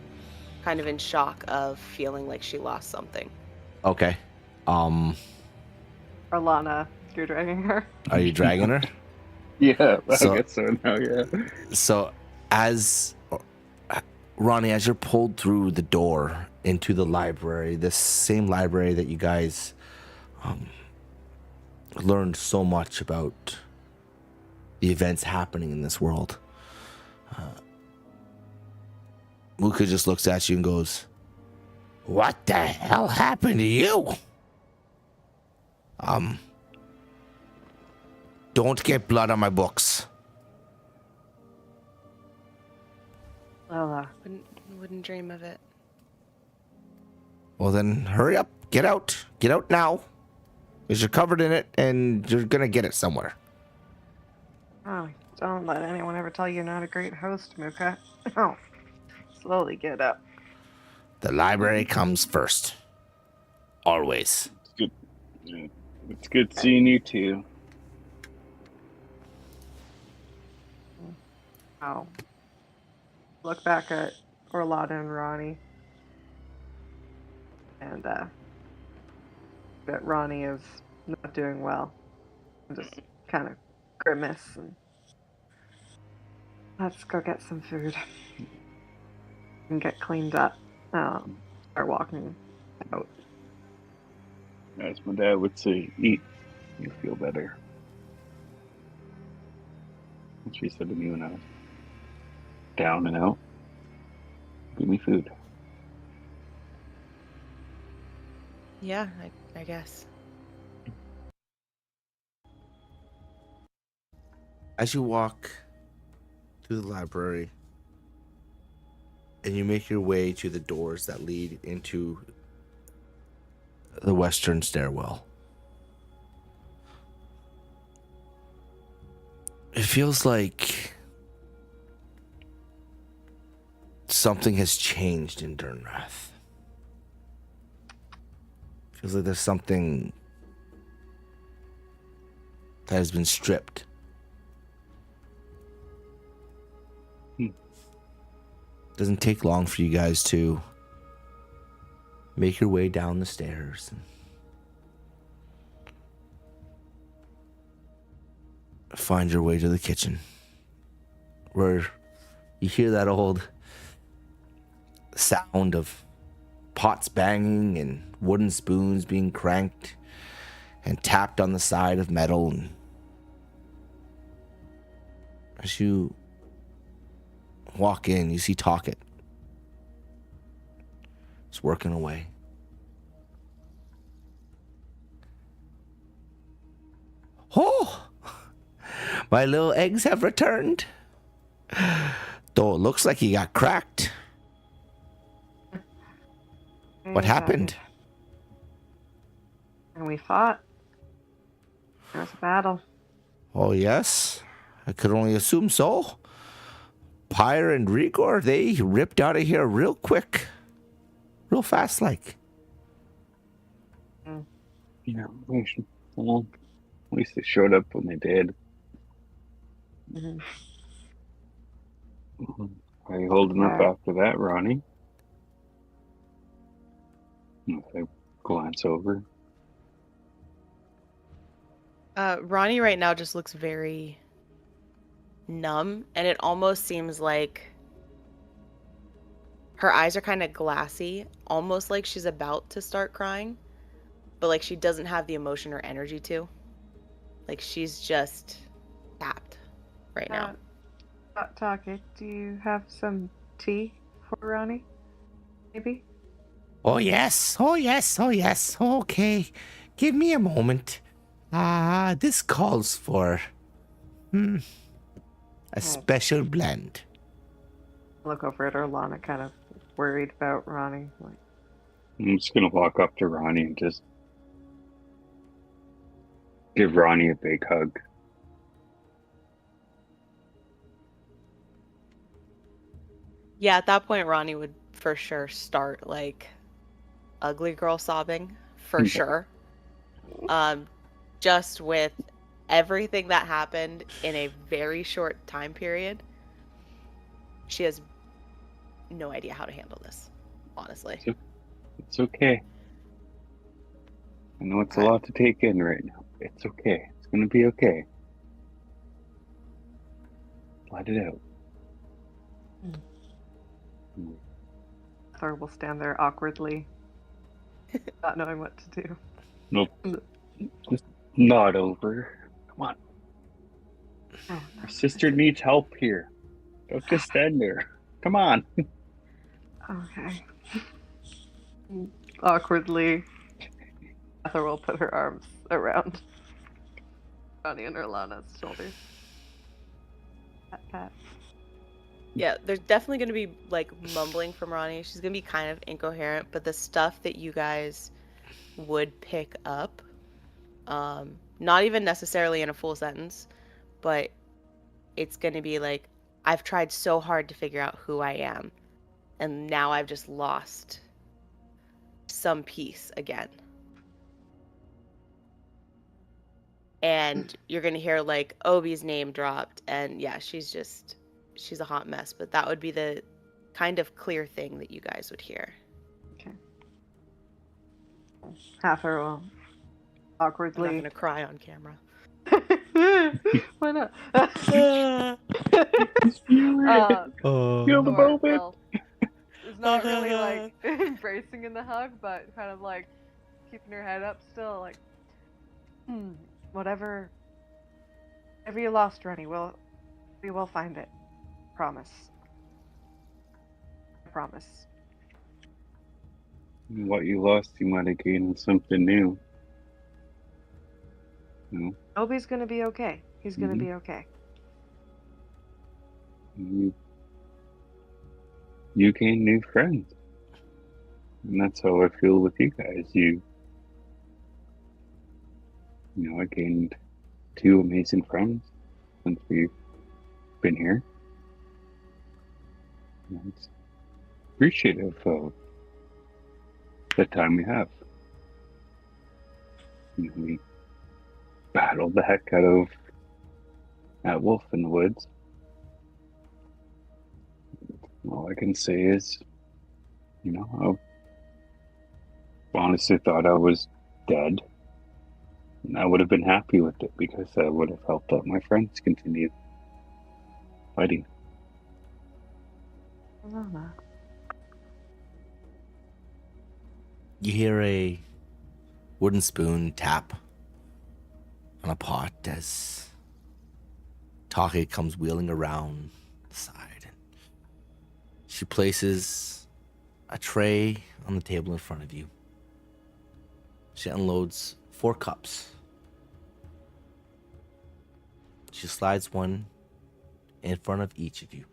Kind of in shock of feeling like she lost something. Okay. Orlana, you're dragging her. Are you dragging her? Yeah, I So- guess so now, yeah. So, as Ronnie, as you're pulled through the door into the library, this same library that you guys learned so much about the events happening in this world, Muka just looks at you and goes, "What the hell happened to you? Don't get blood on my books." Well, Wouldn't dream of it. Well, then hurry up. Get out. Get out now. Because you're covered in it and you're going to get it somewhere. oh, don't let anyone ever tell you you're not a great host, Muka. Oh, slowly get up. The library comes first. Always. It's good. Yeah, it's good seeing you too. Oh. Look back at Orlana and Ronnie. And that Ronnie is not doing well. And just kind of grimace and let's go get some food and get cleaned up. Start walking out. As my dad would say, eat, you feel better. That's what he said to me when I was down and out. Give me food. Yeah, I guess. As you walk through the library and you make your way to the doors that lead into the western stairwell, it feels like something has changed in Durnrath. Feels like there's something that has been stripped. Doesn't take long for you guys to make your way down the stairs and find your way to the kitchen, where you hear that old sound of pots banging and wooden spoons being cranked and tapped on the side of metal. And as you walk in, you see Talkit. It's working away. Oh, my little eggs have returned. Though it looks like he got cracked. What happened? And we fought. There was a battle. Oh, yes. I could only assume so. Pyre and Rigor, they ripped out of here real quick. Real fast, like. Yeah, well, at least they showed up when they did. Mm-hmm. Are you holding up after that, Ronnie? If I glance over. Ronnie right now just looks very numb, and it almost seems like her eyes are kind of glassy, almost like she's about to start crying, but like she doesn't have the emotion or energy to. Like she's just tapped right now. Take, do you have some tea for Ronnie? Maybe? Oh, yes. Oh, yes. Oh, yes. Okay. Give me a moment. This calls for a special blend. Look over at Orlana, kind of worried about Ronnie. Like, I'm just gonna walk up to Ronnie and just give Ronnie a big hug. Yeah, at that point, Ronnie would for sure start like ugly girl sobbing for sure. Just with everything that happened in a very short time period, she has no idea how to handle this, honestly. It's okay. I know it's a lot to take in right now. It's okay. It's gonna be okay. Let it out. Thor will stand there awkwardly, not knowing what to do. Nope. Just nod over. Come on. Oh, Our sister needs help here. Don't just stand there. Come on. okay. Awkwardly, Thor will put her arms around Ronnie and Orlana's shoulders. Pat, pat. Yeah, there's definitely going to be like mumbling from Ronnie. She's going to be kind of incoherent, but the stuff that you guys would pick up, not even necessarily in a full sentence, but it's going to be like, I've tried so hard to figure out who I am, and now I've just lost some piece again. And you're going to hear like Obi's name dropped, and yeah, she's a hot mess, but that would be the kind of clear thing that you guys would hear. Okay. Hathor will I'm awkwardly. not going to cry on camera. Why not? Feel the Thor moment. will- is not really like embracing in the hug, but kind of like keeping her head up still, like whatever you lost, Ronnie, we will find it. Promise. I promise. What you lost, you might have gained something new. You know, Obi's gonna be okay. He's gonna be okay. you gain new friends. And that's how I feel with you guys. I gained 2 amazing friends since we've been here. And it's appreciative of the time we have. We battled the heck out of that wolf in the woods. All I can say is, I honestly thought I was dead. And I would have been happy with it because I would have helped out my friends continue fighting. You hear a wooden spoon tap on a pot as Take comes wheeling around the side. She places a tray on the table in front of you. She unloads 4 cups. She slides one in front of each of you.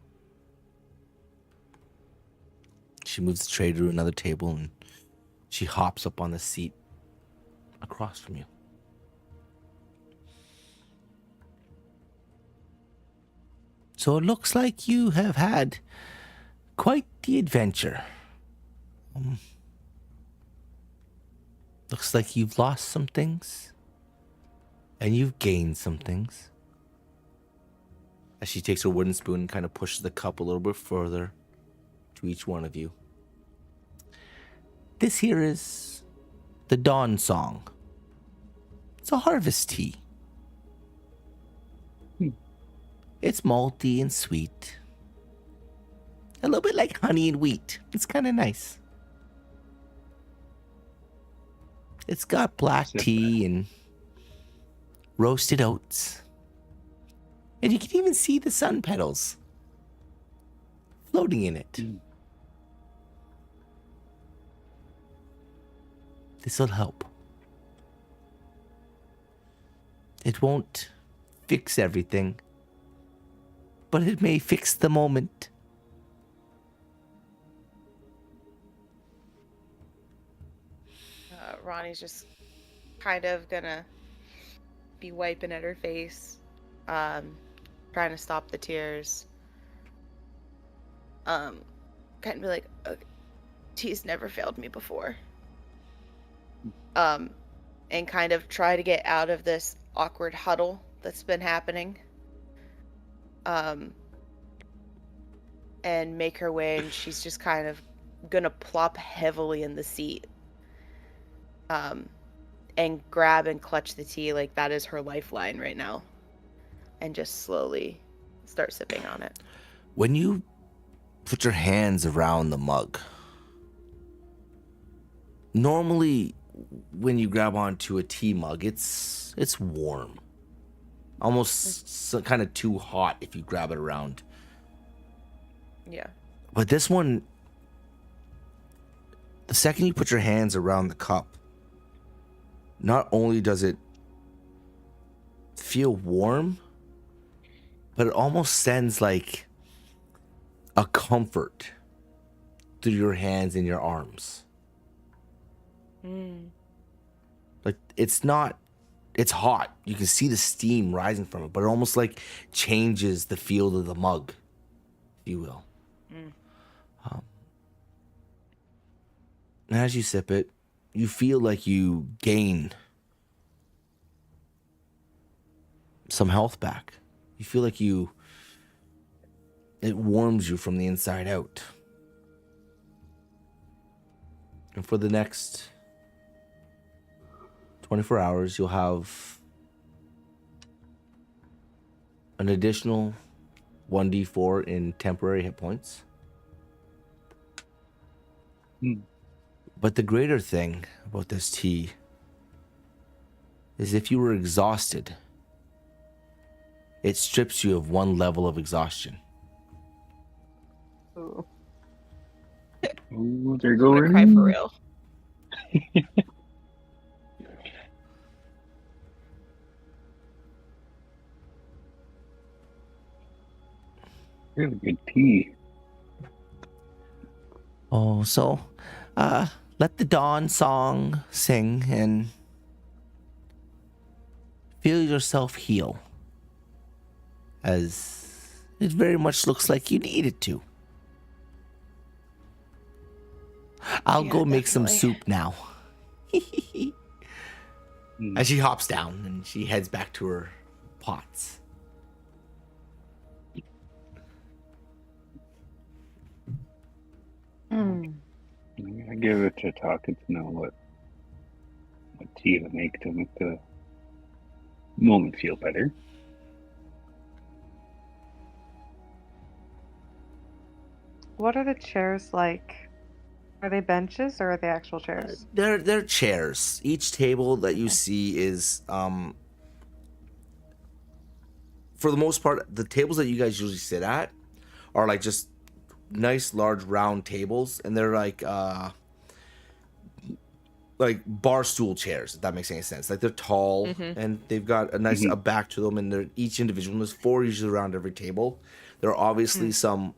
She moves the tray to another table and she hops up on the seat across from you. So it looks like you have had quite the adventure. Looks like you've lost some things and you've gained some things. As she takes her wooden spoon and kind of pushes the cup a little bit further to each one of you. This here is the Dawn Song. It's a harvest tea. It's malty and sweet. A little bit like honey and wheat. It's kind of nice. It's got black tea and roasted oats. And you can even see the sun petals floating in it. This will help. It won't fix everything, but it may fix the moment. Ronnie's just kind of gonna be wiping at her face, trying to stop the tears. Kind of be like, okay, tea's never failed me before. And kind of try to get out of this awkward huddle that's been happening. And make her way, and she's just kind of gonna plop heavily in the seat. And grab and clutch the tea like that is her lifeline right now. And just slowly start sipping on it. When you put your hands around the mug, normally when you grab onto a tea mug, it's warm. Almost kind of too hot if you grab it around. Yeah. But this one, the second you put your hands around the cup, not only does it feel warm, but it almost sends like a comfort through your hands and your arms. Like it's hot. You can see the steam rising from it, but it almost like changes the feel of the mug, if you will. And as you sip it, you feel like you gain some health back. You feel like it warms you from the inside out. And for the next 24 hours, you'll have an additional 1d4 in temporary hit points. But the greater thing about this tea is if you were exhausted, it strips you of one level of exhaustion. Ooh. Ooh, they're I'm going. gonna cry for real. Really good tea. Oh, so let the dawn song sing and feel yourself heal, as it very much looks like you need it to. I'll go make some definitely. soup now. As she hops down and she heads back to her pots. I give it to Taka to know what tea to make the moment feel better. What are the chairs like? Are they benches or are they actual chairs? They're chairs. Each table that you see is for the most part, the tables that you guys usually sit at are like just nice large round tables, and they're like like bar stool chairs, if that makes any sense. Like they're tall and they've got a nice a back to them, and they're each individual. There's 4 usually around every table. There are obviously some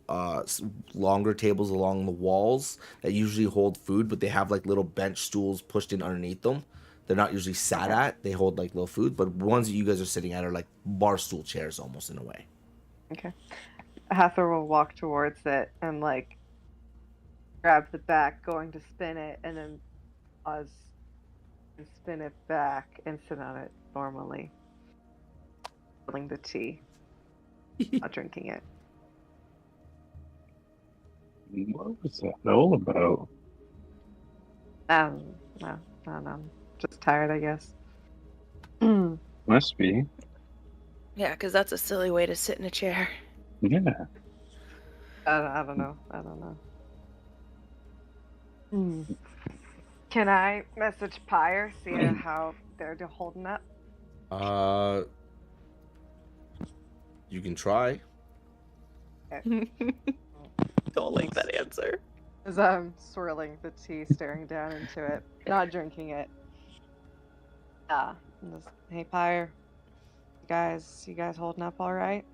longer tables along the walls that usually hold food, but they have like little bench stools pushed in underneath them. They're not usually sat at. They hold like little food, but ones that you guys are sitting at are like bar stool chairs almost in a way. Okay. Hathor will walk towards it and like grab the back, going to spin it, and then pause and spin it back and sit on it normally. Filling the tea. Not drinking it. What was that all about? No, I'm just tired, I guess. Must be. Yeah, because that's a silly way to sit in a chair. Yeah. I don't know. Can I message Pyre, see how they're holding up? You can try. Don't like that answer. As I'm swirling the tea, staring down into it, not drinking it. Hey Pyre, you guys holding up all right?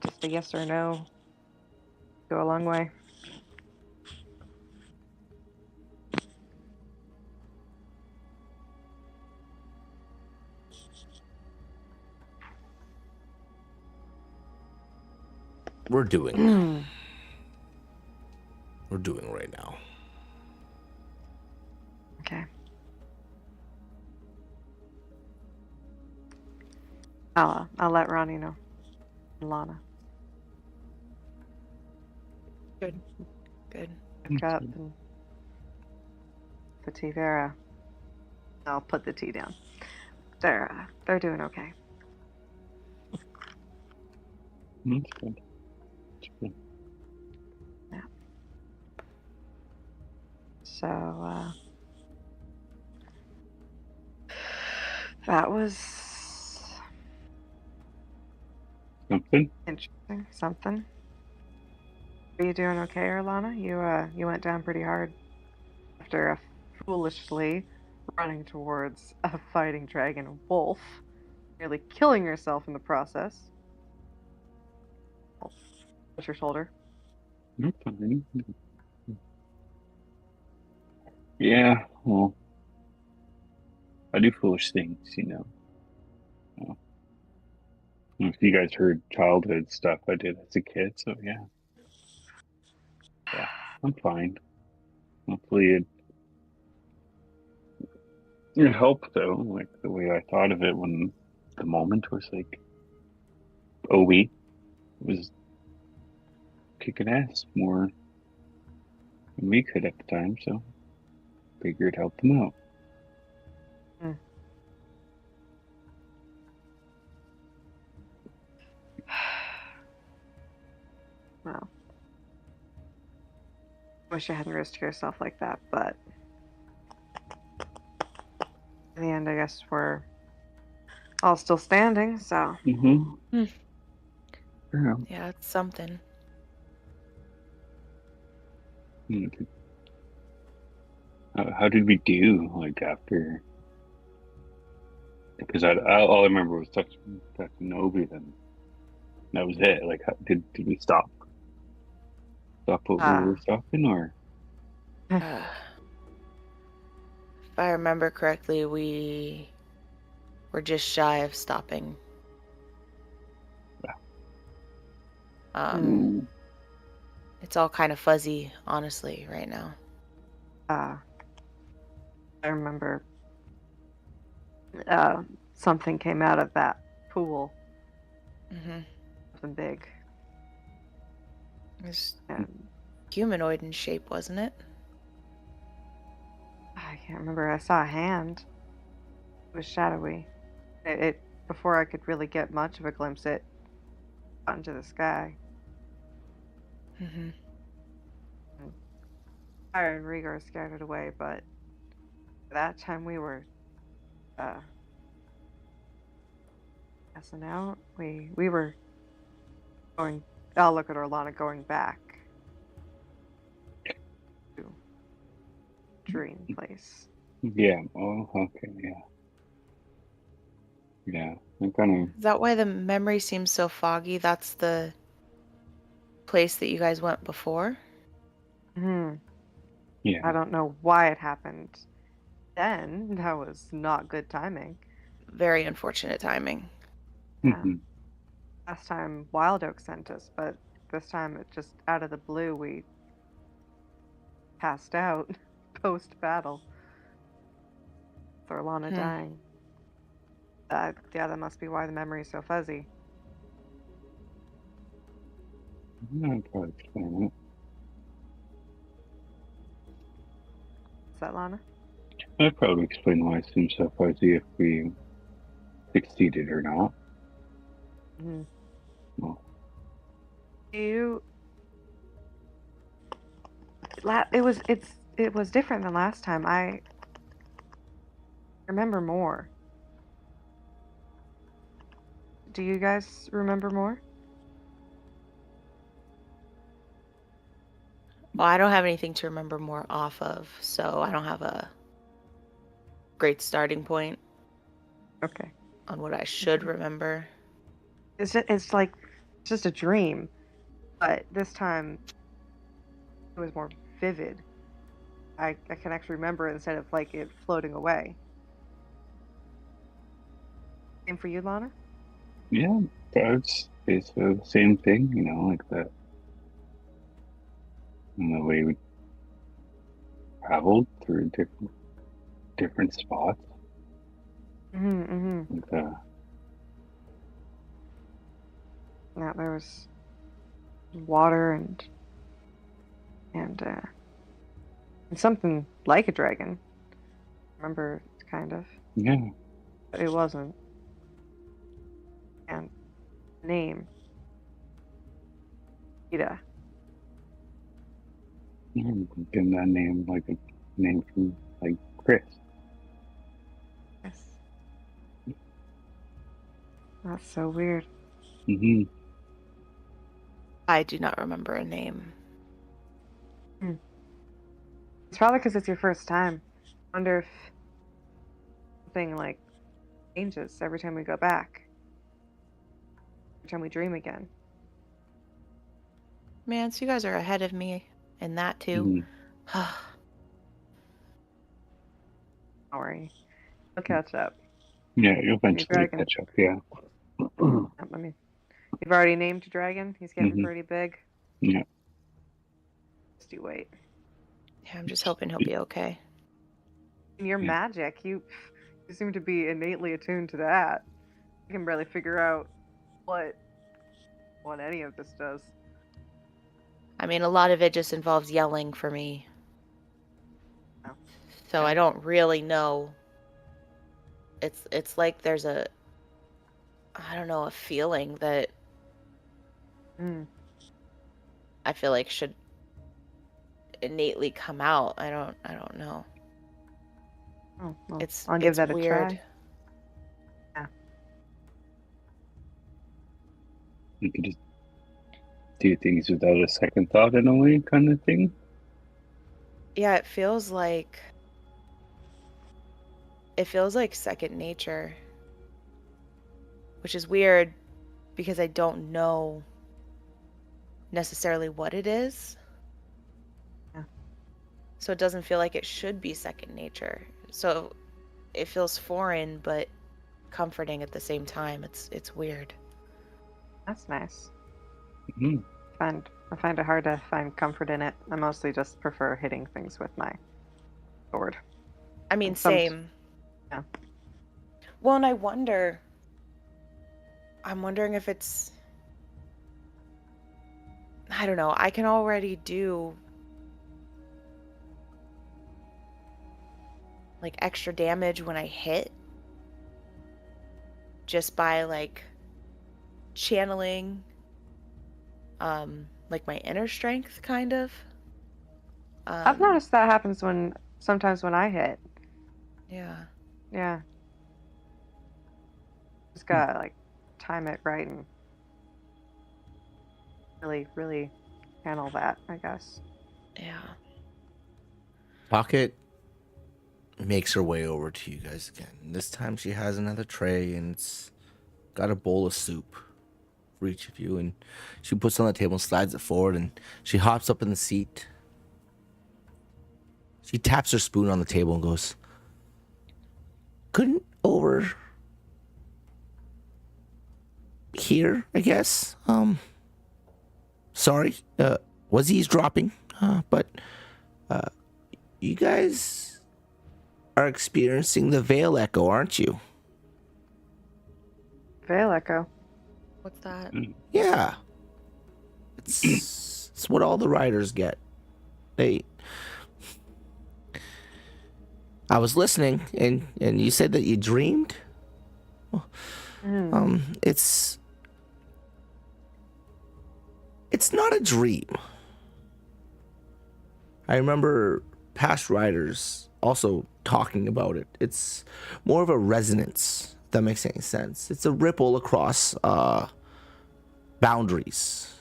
Just a yes or no. Go a long way. We're doing right now. Okay. I'll let Ronnie know. And Lana. Good. Cup and the tea there. I'll put the tea down. They're doing okay. That's good. That's good. Yeah. So that was Something? interesting. Something. Are you doing okay, Erlana? You went down pretty hard after foolishly running towards a fighting dragon wolf, nearly killing yourself in the process. What's your shoulder? I'm fine. Yeah, well, I do foolish things, you know. If you guys heard childhood stuff I did as a kid, so yeah. Yeah, I'm fine. Hopefully it helped though, like the way I thought of it when the moment was like, oh wait, was kicking ass more than we could at the time, so figured help them out. Well, wish you hadn't risked yourself like that, but in the end, I guess we're all still standing, so. Mm-hmm. Yeah. Yeah, it's something. How did we do, like, after? Because all I remember was touching Nobi, then that was it. Like, did we stop? Stop what we were stopping, or? If I remember correctly, we were just shy of stopping. It's all kind of fuzzy, honestly, right now. I remember something came out of that pool. Something big. It was humanoid in shape, wasn't it? I can't remember. I saw a hand. It was shadowy. It before I could really get much of a glimpse, it got into the sky. Fire and Rhaegar scattered away, but that time we were passing out. We were going. I'll look at Orlana going back to dream place. Yeah. Oh, okay. Yeah. Yeah. I'm kind Is that why the memory seems so foggy? That's the place that you guys went before? Hmm. of. Yeah. I don't know why it happened then. That was not good timing. Very unfortunate timing. Yeah. Hmm. Last time Wild Oak sent us, but this time it just out of the blue we passed out post battle. Thorlana Hmm. dying. Yeah, that must be why the memory's so fuzzy. I'd probably explain it. Is that Lana? I'd probably explain why it seems so fuzzy if we succeeded or not. Mm-hmm. Well, You it was different than last time. I remember more. Do you guys remember more? Well, I don't have anything to remember more off of, so I don't have a great starting point Okay. on what I should remember. It's like it's just a dream, but this time it was more vivid. I can actually remember it instead of like it floating away. Same for you, Lana? yeah, it's the same thing, like that. And the way we traveled through different spots, Mm-hmm. like Yeah, there was water and something like a dragon. Remember, kind of. yeah, But it wasn't. And name, Ida. yeah, getting that name like a name from like Chris. Yes. That's so weird. Hmm. I do not remember a name. It's probably because it's your first time. I wonder if something like changes every time we go back. Every time we dream again. Man, so you guys are ahead of me in that too. Hmm. Don't worry. I'll catch up. Yeah, you'll New eventually dragon. catch up. Yeah. I mean, you've already named your dragon. He's getting Hmm. pretty big. Yeah. Just you wait. Yeah, I'm just hoping he'll be okay. And your Yeah. magic, you seem to be innately attuned to that. I can barely figure out what any of this does. I mean, a lot of it just involves yelling for me. Oh. So Yeah. I don't really know. It's like there's I don't know, a feeling that Mm. I feel like should innately come out. I don't know. Oh, well, It's I'll give that a weird. try. Yeah. You could just do things without a second thought in a way, kind of thing. Yeah, it feels like second nature, which is weird because I don't know necessarily what it is. Yeah. So it doesn't feel like it should be second nature. So it feels foreign but comforting at the same time. It's weird. That's nice. Hmm. I find it hard to find comfort in it. I mostly just prefer hitting things with my sword. I mean, And some- same. Yeah. Well, and I'm wondering if it's, I don't know, I can already do like extra damage when I hit just by like channeling like my inner strength kind of. I've noticed that happens sometimes when I hit. Yeah. Yeah. Just gotta like time it right and really, really handle that, I guess. Yeah. Pocket makes her way over to you guys again. This time she has another tray and it's got a bowl of soup for each of you. And she puts it on the table and slides it forward and she hops up in the seat. She taps her spoon on the table and goes, couldn't over here, I guess. Sorry, was eavesdropping, but you guys are experiencing the Veil Echo, aren't you? Veil Echo. What's that? Yeah. It's what all the riders get. I was listening and you said that you dreamed? It's not a dream. I remember past riders also talking about it. It's more of a resonance, if that makes any sense. It's a ripple across boundaries,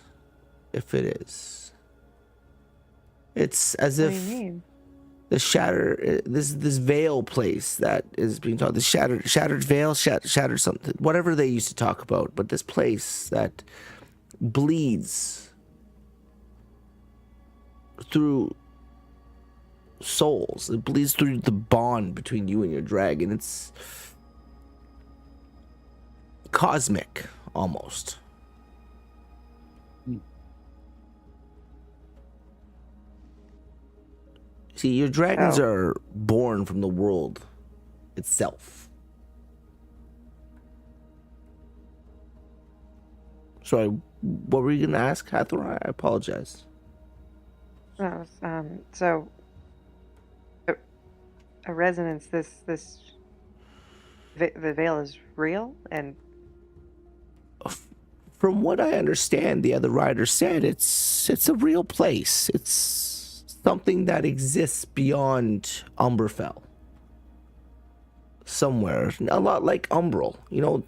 if it is. It's as What if do you mean? the this veil place that is being taught, the shattered veil, shattered something, whatever they used to talk about, but this place that bleeds through souls. It bleeds through the bond between you and your dragon. It's cosmic, almost. See, your dragons are born from the world itself. Sorry, what were you going to ask, Hathor? I apologize. No, so a resonance. The veil is real, and from what I understand, the other writer said it's a real place. It's something that exists beyond Umberfell. Somewhere, a lot like Umbral. You know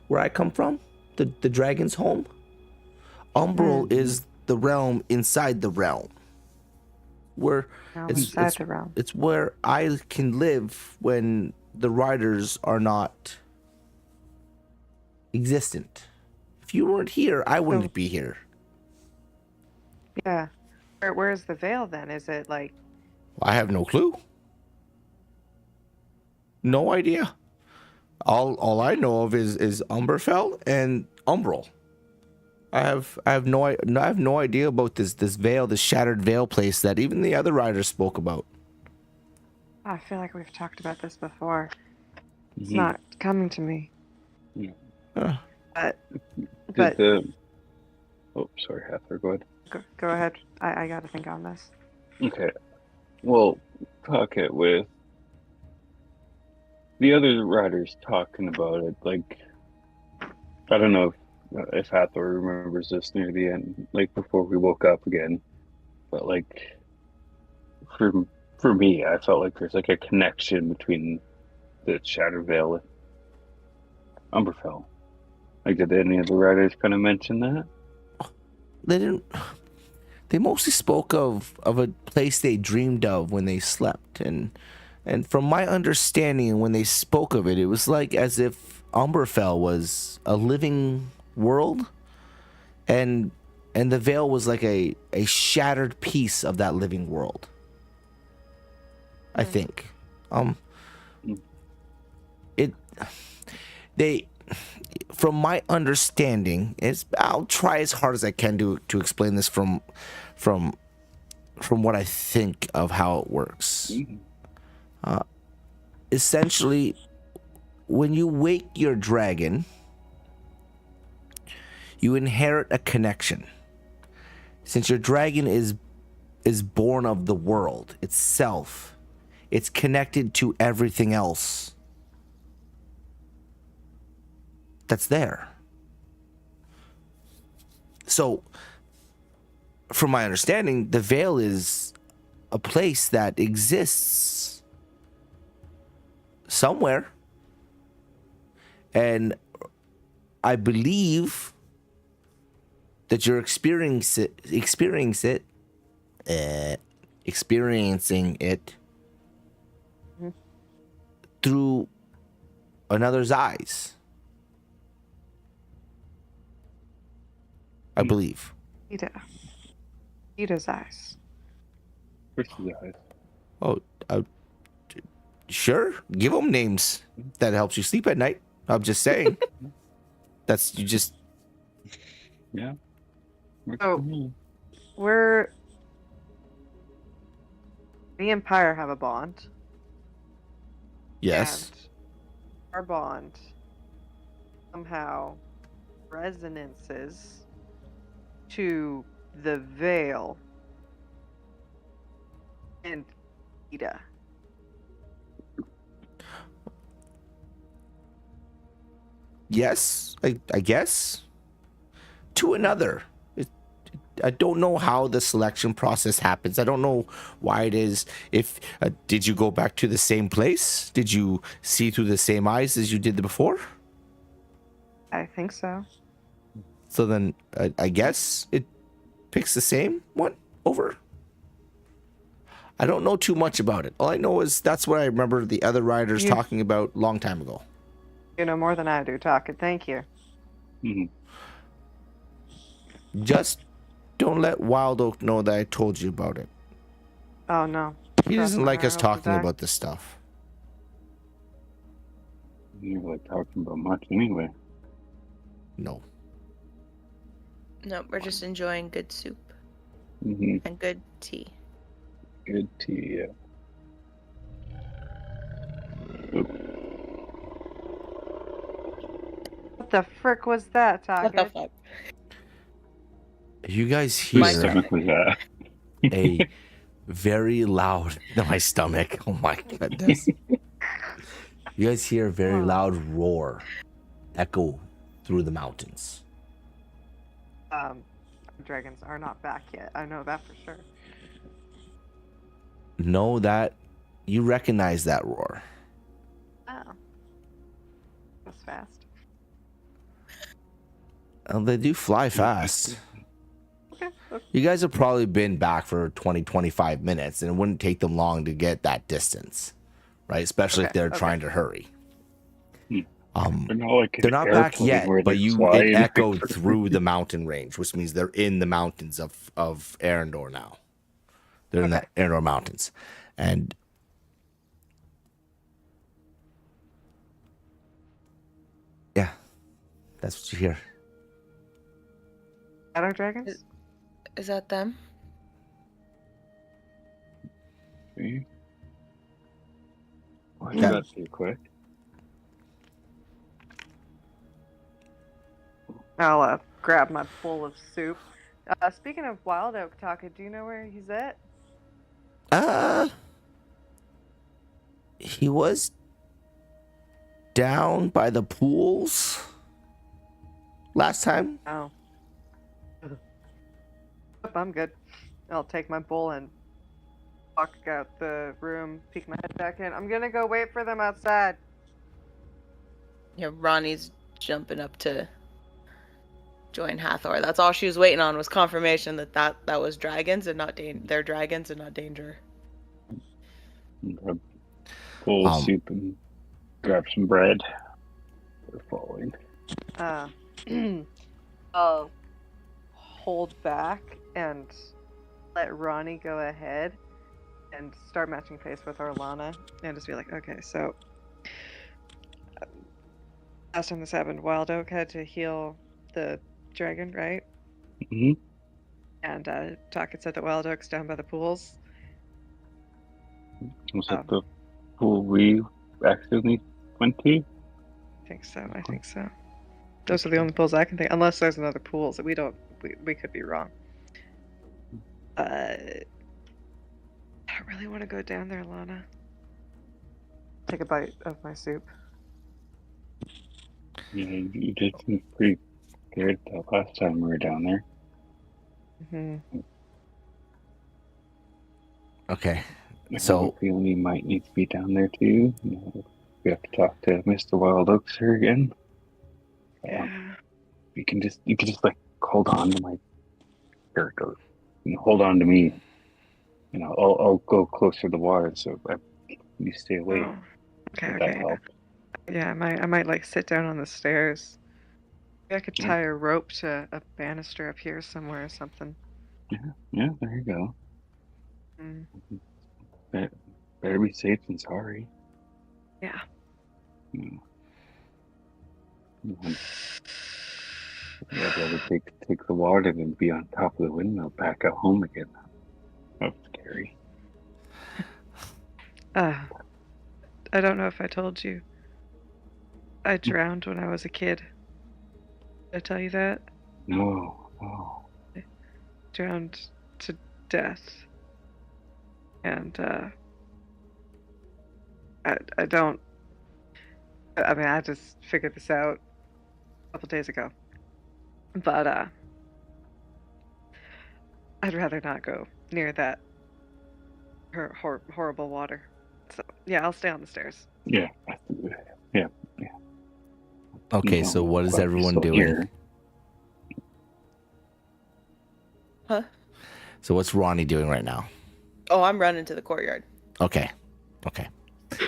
where I come from, the dragon's home. Umbral is the realm inside the realm. Where inside the realm. It's where I can live when the riders are not existent. If you weren't here, I wouldn't be here. Yeah. Where's the veil then? Is it like? I have no clue. No idea. All I know of is Umberfell and Umbral. I have no idea about this veil, this shattered veil place that even the other riders spoke about. I feel like we've talked about this before. It's not coming to me. Yeah. But oh, sorry, Hathor, go ahead. Go ahead. I got to think on this. Okay. Well, talk it with the other riders talking about it. Like, I don't know if Hathor remembers this near the end, like before we woke up again. But like, for me, I felt like there's like a connection between the Shattered Veil and Umberfell. Like, did any of the writers kind of mention that? They didn't. They mostly spoke of a place they dreamed of when they slept, and from my understanding, when they spoke of it, it was like as if Umberfell was a living world, and the veil was like a shattered piece of that living world. I think, from my understanding, I'll try as hard as I can to explain this from what I think of how it works. Essentially, when you wake your dragon, you inherit a connection. Since your dragon is born of the world itself, it's connected to everything else that's there. So, from my understanding, the veil is a place that exists somewhere, and I believe that you're experiencing it through another's eyes. I believe. Ida's eyes. Chris's eyes. Oh, sure. Give them names. That helps you sleep at night. I'm just saying. That's you just. Yeah. Works Oh. for me. The Empire have a bond. Yes. And our bond somehow resonances to the veil and Ida. Yes, I guess. To another. I don't know how the selection process happens. I don't know why it is. If did you go back to the same place? Did you see through the same eyes as you did before? I think so. So then, I guess it picks the same one over. I don't know too much about it. All I know is that's what I remember the other riders talking about a long time ago. You know more than I do, talking. Thank you. Mhm. Just don't let Wild Oak know that I told you about it. Oh no. He doesn't like us Cross my heart, talking hope to about this stuff. You like talking about much anyway. No. No, we're just enjoying good soup Mm-hmm. and good tea. Good tea, yeah. What the frick was that, What the Target? fuck? You guys Whose hear stomach was that? a very loud my stomach. Oh my goodness. You guys hear a very loud roar echo through the mountains. Dragons are not back yet. I know that for sure. Know that you recognize that roar. Oh. That's fast. They do fly fast. Okay. You guys have probably been back for 20, 25 minutes, and it wouldn't take them long to get that distance, right? Especially if they're trying to hurry. They're not back yet, but it echoed through the mountain range, which means they're in the mountains of Arendor now. They're in the Arendor mountains, and yeah, that's what you hear. Shadow dragons? Is that them? See? Why is that too quick? I'll grab my bowl of soup. Speaking of Wild Oak, Taka, do you know where he's at? He was down by the pools last time. Oh. I'm good. I'll take my bowl and walk out the room, peek my head back in. I'm gonna go wait for them outside. Yeah, Ronnie's jumping up to join Hathor. That's all she was waiting on, was confirmation that was dragons and not they're dragons and not danger. Grab bowl of soup and grab some bread. We're following. I'll hold back and let Ronnie go ahead and start matching face with Orlana and just be like, okay, so last time this happened, Wild Oak had to heal the dragon, right? Mm-hmm. And Taka said that Wild Oak's down by the pools. Was that the pool we accidentally went to? I think so. Those are the only pools I can think, unless there's another pools that we could be wrong. I don't really want to go down there, Lana. Take a bite of my soup. Yeah, you did seem pretty scared that last time we were down there. Mm-hmm. Okay. I So have a feeling you might need to be down there too. We have to talk to Mr. Wild Oaks here again. Yeah. You can just like hold on to my shirt, or hold on to me. I'll go closer to the water so you stay away. Oh. Okay, Would that okay. help? Yeah, I might like sit down on the stairs. Maybe I could tie a rope to a banister up here somewhere or something. Yeah, there you go. Mm, Better be safe than sorry. yeah. You know, I'd rather take the water than be on top of the windmill back at home again. That's scary. I don't know if I told you. I drowned when I was a kid. Did I tell you that? No. Drowned to death. And I don't. I mean, I just figured this out a couple days ago. But I'd rather not go near that horrible water. So yeah, I'll stay on the stairs. Yeah. Yeah. Okay, No, so what is glad you're everyone still doing? here. Huh? So what's Ronnie doing right now? Oh, I'm running to the courtyard. Okay.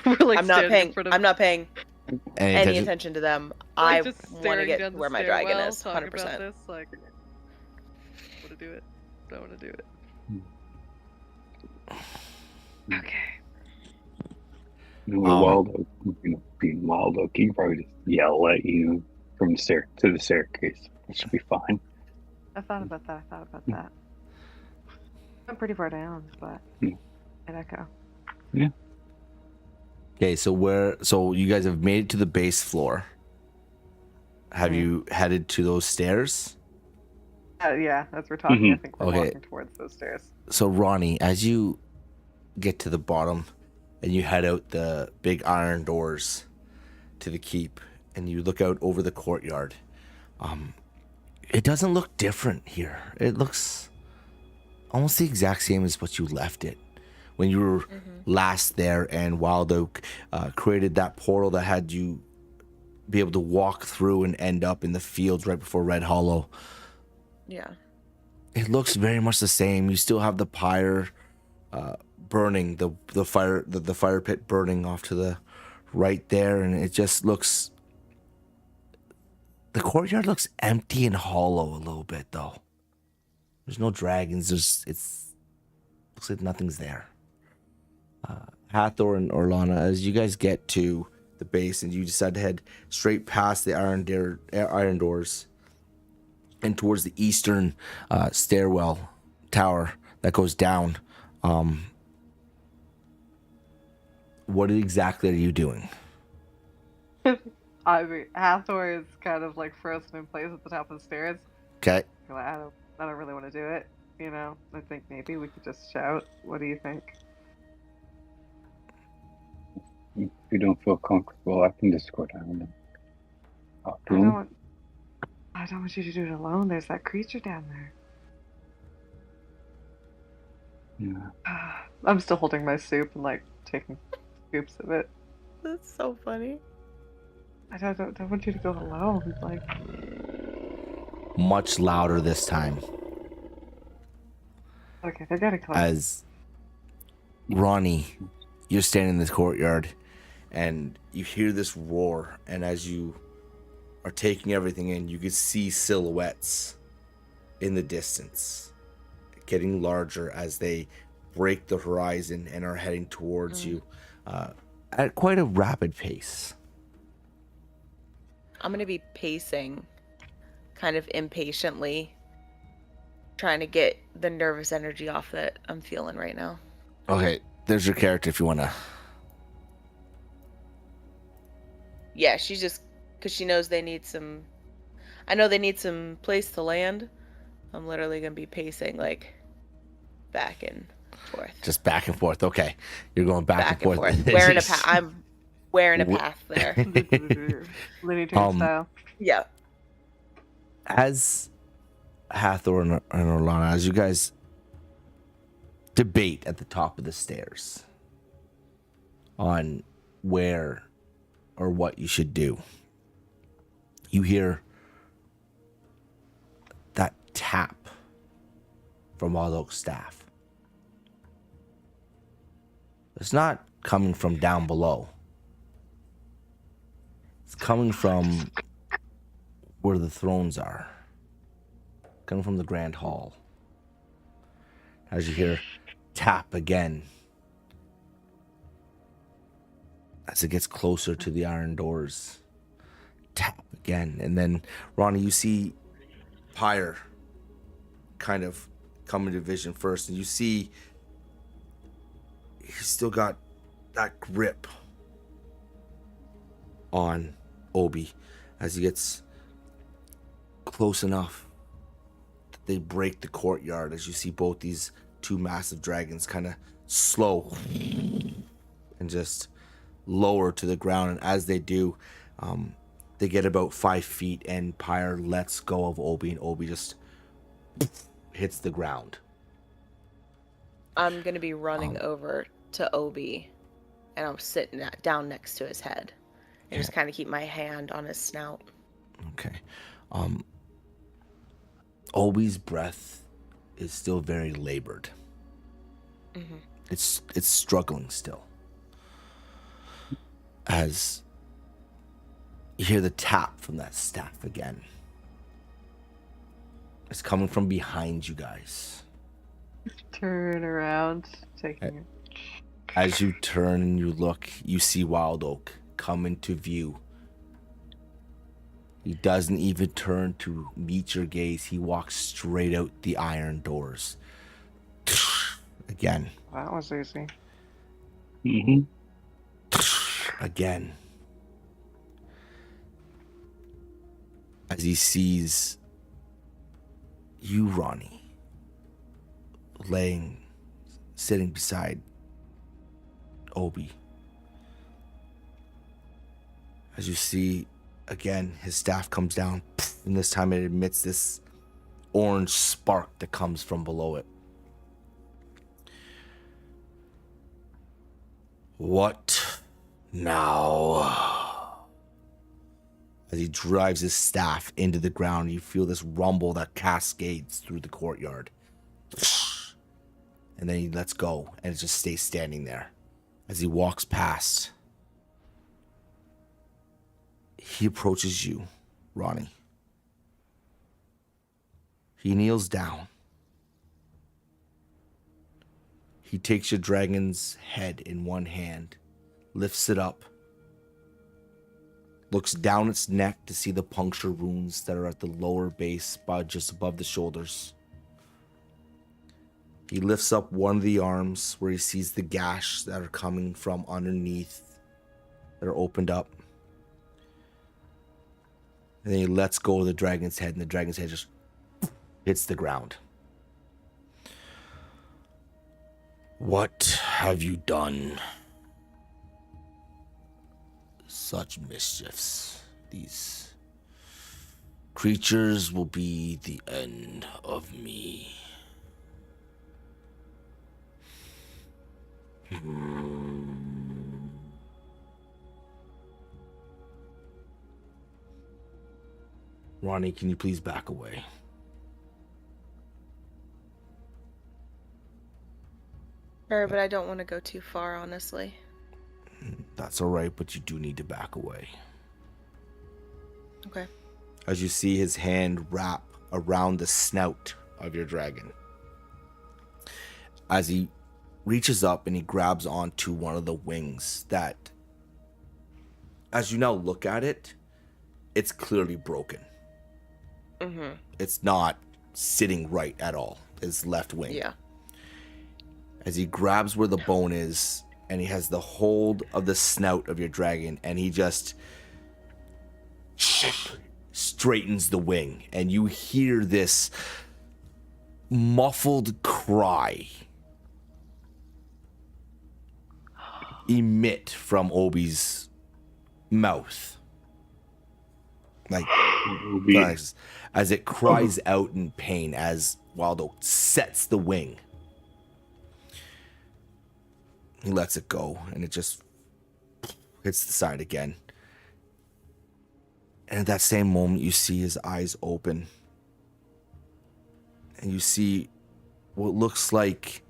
We're like I'm not standing paying. in front of I'm not paying Any any attention? attention to them. like, I just want to staring get down the where my dragon stairwell, is. talking 100%. about this, like, want to do it. Don't want to do it. Okay. Waldo, being Waldo, he can probably just yell at you from the stair to the staircase. It should be fine. I thought about that. I'm pretty far down, but I'd echo. Okay, so you guys have made it to the base floor. Have you headed to those stairs? Yeah, as we're talking, I think we're Okay. walking towards those stairs. So Ronnie, as you get to the bottom and you head out the big iron doors to the keep and you look out over the courtyard, it doesn't look different here. It looks almost the exact same as what you left it when you were last there, and Wild Oak created that portal that had you be able to walk through and end up in the fields right before Red Hollow. Yeah. It looks very much the same. You still have the pyre burning, the fire pit burning off to the right there, and it just looks. The courtyard looks empty and hollow a little bit, though. There's no dragons. Looks like nothing's there. Hathor and Orlana, as you guys get to the base and you decide to head straight past the iron doors and towards the eastern stairwell tower that goes down, what exactly are you doing? I mean, Hathor is kind of like frozen in place at the top of the stairs. Okay. Like, I don't really want to do it. You know, I think maybe we could just shout. What do you think? If you don't feel comfortable, I can just go down and talk to him. I don't want you to do it alone. There's that creature down there. Yeah. I'm still holding my soup and like taking scoops of it. That's so funny. I don't want you to go alone. Like, Much louder this time. okay, they're getting close. As Ronnie, you're standing in this courtyard and you hear this roar, and as you are taking everything in, you can see silhouettes in the distance getting larger as they break the horizon and are heading towards you at quite a rapid pace. I'm going to be pacing kind of impatiently, trying to get the nervous energy off that I'm feeling right now. Okay, there's your character if you want to. Yeah, she's just, because she knows they need some, I know they need some place to land. I'm literally going to be pacing like back and forth. Just back and forth. Okay, you're going back and forth. Wearing a path. I'm wearing a path there. Looney Tunes style. Yeah. As Hathor and Orlana, as you guys debate at the top of the stairs on where or what you should do, you hear that tap from Wild Oak's staff. It's not coming from down below. It's coming from where the thrones are. Coming from the Grand Hall. As you hear tap again. As it gets closer to the iron doors. Tap again. And then, Ronnie, you see Pyre kind of come into vision first. And you see he's still got that grip on Obi as he gets close enough that they break the courtyard as you see both these two massive dragons kind of slow and just lower to the ground. And as they do, they get about 5 feet and Pyre lets go of Obi and Obi just hits the ground. I'm going to be running over to Obi and I'm sitting down next to his head and just kind of keep my hand on his snout. Okay. Obi's breath is still very labored. Mm-hmm. It's struggling still. As you hear the tap from that staff again. It's coming from behind you guys. Turn around, taking it. As you turn and you look, you see Wild Oak come into view. He doesn't even turn to meet your gaze. He walks straight out the iron doors. Again. That was easy. Mm-hmm. Again. As he sees you, Ronnie, sitting beside Obi. As you see, again, his staff comes down, and this time it emits this orange spark that comes from below it. What now? As he drives his staff into the ground, you feel this rumble that cascades through the courtyard. And then he lets go, and it just stays standing there. As he walks past, he approaches you, Ronnie. He kneels down. He takes your dragon's head in one hand, lifts it up, looks down its neck to see the puncture wounds that are at the lower base, just above the shoulders. He lifts up one of the arms where he sees the gash that are coming from underneath, that are opened up. And then he lets go of the dragon's head, and the dragon's head just hits the ground. What have you done? Such mischiefs. These creatures will be the end of me. Ronnie, can you please back away? Sure, but I don't want to go too far, honestly. That's all right, but you do need to back away. Okay. As you see his hand wrap around the snout of your dragon. As he reaches up and he grabs onto one of the wings that, as you now look at it, it's clearly broken. Mm-hmm. It's not sitting right at all. His left wing. Yeah. As he grabs where the bone is, and he has the hold of the snout of your dragon, and he just straightens the wing, and you hear this muffled cry emit from Obi's mouth. Like, as it cries out in pain as Wild Oak sets the wing. He lets it go, and it just hits the side again. And at that same moment, you see his eyes open. And you see what looks like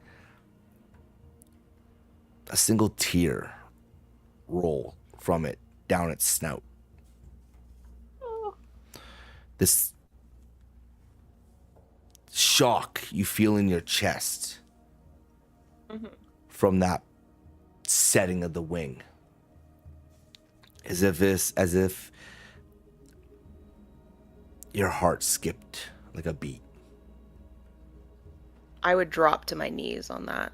a single tear roll from it down its snout. this shock you feel in your chest from that setting of the wing. As if your heart skipped like a beat. I would drop to my knees on that.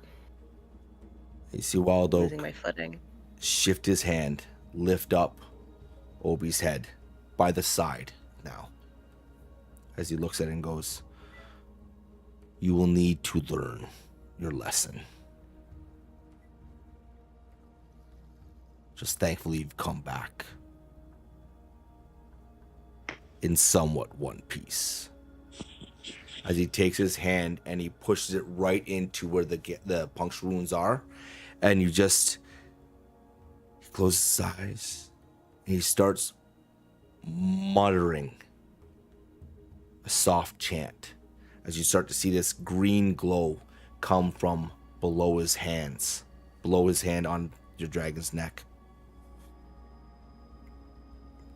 You see Wild Oak Losing my footing. shift his hand, lift up Obi's head by the side now. As he looks at it and goes, "You will need to learn your lesson. Just thankfully you've come back in somewhat one piece." As he takes his hand and he pushes it right into where the puncture wounds are, and he closes his eyes and he starts muttering a soft chant as you start to see this green glow come from below his hand on your dragon's neck.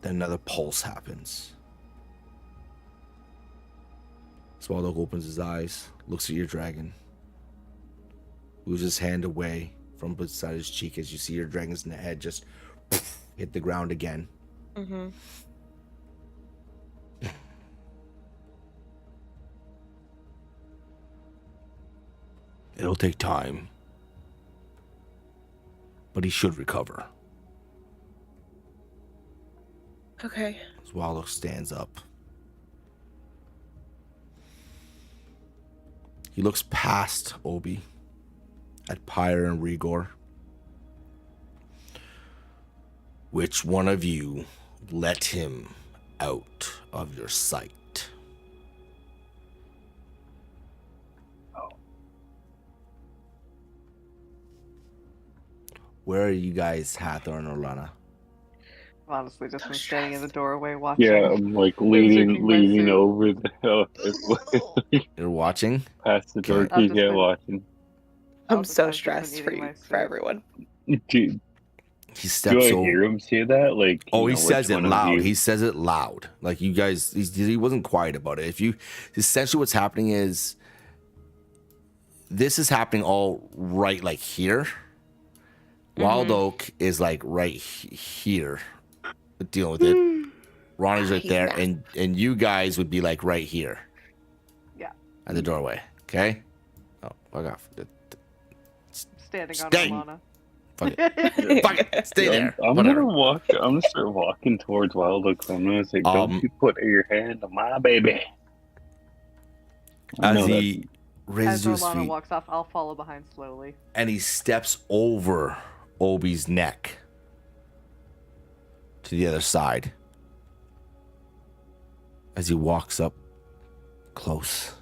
Then another pulse happens. Swallow opens his eyes, looks at your dragon, moves his hand away from beside his cheek as you see your dragon's head just hit the ground again. Mm-hmm. It'll take time, but he should recover. Okay. Swallow stands up. He looks past Obi at Pyre and Rigor. "Which one of you let him out of your sight?" Where are you guys, Hathor and Orlana? Honestly, just So been standing in the doorway watching. Yeah, I'm like Drinking my leaning soup. over the hill, You're watching? past the door. Okay. I've just Yeah, been- watching. I'm I've so just been stressed eating my for soup. everyone. Do He steps I over. hear him say that? Like, Oh, he which says it one of loud. you- He says it loud. Like you guys, he wasn't quiet about it. Essentially what's happening is, this is happening all right, like here. Wild Oak is like right here, dealing with it. Ronnie's right He's there, mad. and you guys would be like right here. Yeah. At the doorway. Okay. Oh, fuck off. Standing on Stay. Alana. Fuck it. Fuck it. Stay Yeah, there. I'm Whatever. gonna walk. I'm gonna start walking towards Wild Oak. I'm gonna say, "Don't Um, you put your hand on my baby." I As know he raises As to his Alana feet, walks off, I'll follow behind slowly. and he steps over Obi's neck to the other side. As he walks up close,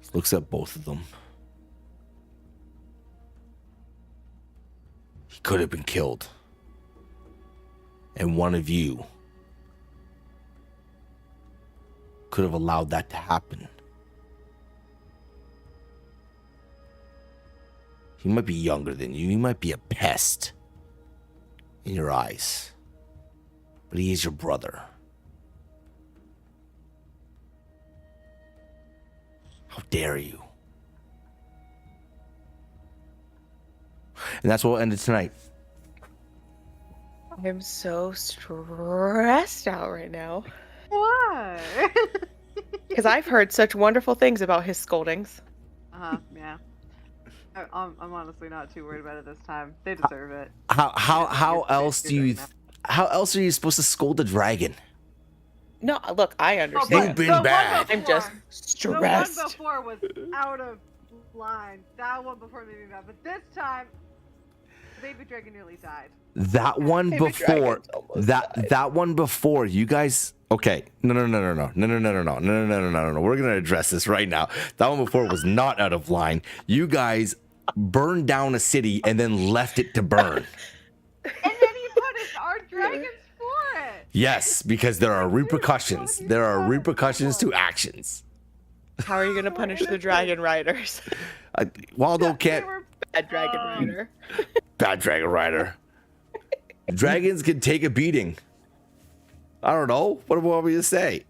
he looks at both of them. He could have been killed, and one of you could have allowed that to happen. He might be younger than you. He might be a pest in your eyes. But he is your brother. How dare you? And that's what ended tonight. I'm so stressed out right now. Why? Because I've heard such wonderful things about his scoldings. Yeah. I'm honestly not too worried about it this time. They deserve it. How else do you how else are you supposed to scold a dragon? No, look, I You've understand. been the one bad. I'm just The one stressed. before was out of line. That one before made me mad. But this time, baby dragon nearly died. That one Baby before dragons almost died. that one before you guys. Okay, no. We're gonna address this right now. That one before was not out of line. You guys burned down a city and then left it to burn. And then he punished our dragons for it. Yes, because there are repercussions. There are repercussions to actions. How are you going to punish the dragon riders? Waldo They can't. were Bad dragon rider. Bad dragon rider. Dragons can take a beating. I don't know. What do you want me to say?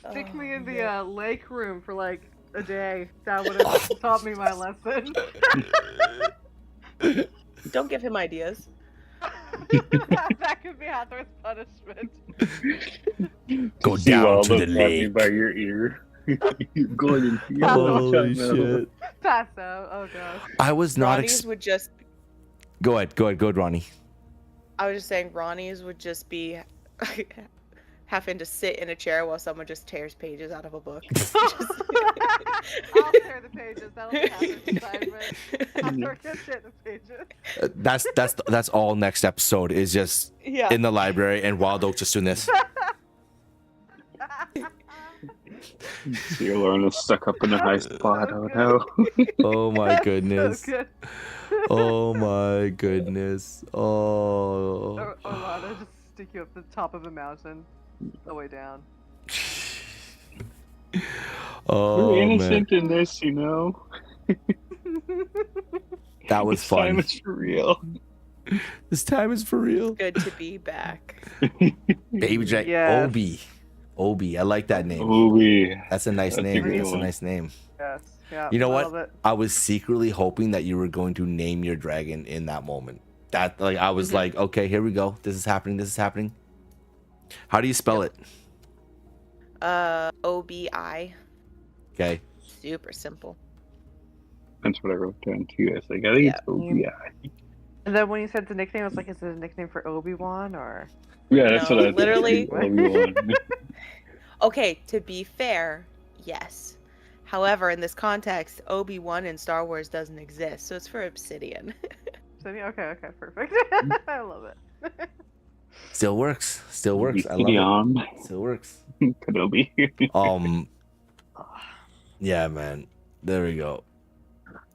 Stick me Oh, in the man. lake room for like a day. That would have taught me my lesson. Don't give him ideas. That could be Hathor's punishment. Go See down Waldo to the grab me lake. by your ear. You're going into your Holy channel. shit. Pass out. Oh gosh. I was not. Ronnie's would just. Go ahead, Ronnie. I was just saying, Ronnie's would just be having to sit in a chair while someone just tears pages out of a book. I'll tear the pages. That'll be Hathor's assignment. Hathor can tear the pages. That's all. Next episode is just Yeah. in the library and Wild Oak just doing this. See, Lorna's stuck up in a high spot. Oh no. Oh my goodness. So good. Oh my goodness. Oh. Or Lana just stick you up the top of a mountain, the way down. Oh We're man. innocent in this, you know. That was This time fun. it's for real. This time is for real. Good to be back. Baby Jack. Yes. Obi. I like that name. Obi. That's a nice That's a name. good That's a one. nice name. Yes. Yeah. You know I what? love it. I was secretly hoping that you were going to name your dragon in that moment. That like I was like, okay, here we go. This is happening. This is happening. How do you spell it? OBI. Okay. Super simple. That's what I wrote down too. I was like, I think it's Obi. And then when you said the nickname, I was like, is it a nickname for Obi-Wan or? Yeah, that's No, what I thought. literally- Obi-Wan. Okay, to be fair, yes. However, in this context, Obi-Wan in Star Wars doesn't exist, so it's for Obsidian. Okay, perfect. I love it. Still works. Still works. I love it. Gideon. Still works. Kenobi. Yeah, man. There we go.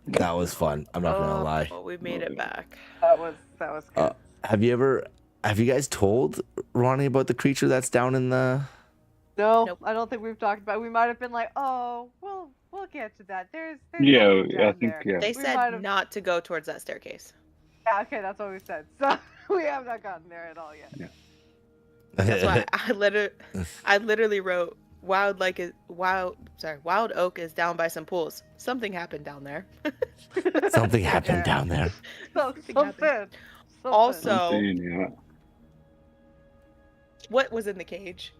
That was fun. I'm not gonna lie. Well, we made it back. That was good. Have you guys told Ronnie about the creature that's down in the? No, Nope. I don't think we've talked about. We might have been like, oh, we'll get to that. There's Yeah, nothing I down think there. yeah. They We said might have- not to go towards that staircase. Yeah, okay, that's what we said. So we have not gotten there at all yet. That's why I literally wrote wild oak is down by some pools. Something happened down there. Something happened down there. Something. Also- I'm saying, yeah. What was in the cage?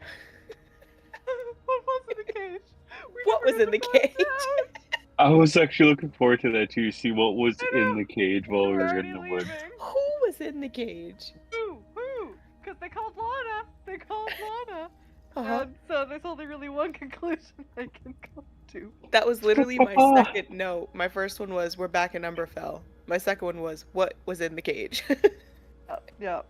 What was in the cage? We What never was in the even found cage? out. I was actually looking forward to that too. See what was I know. in the cage while we were already in the woods. leaving. Who was in the cage? Who? Because they called Lana. Uh-huh. And so there's only really one conclusion I can come to. That was literally my second note. My first one was, we're back in Umberfell. My second one was, what was in the cage? Yeah.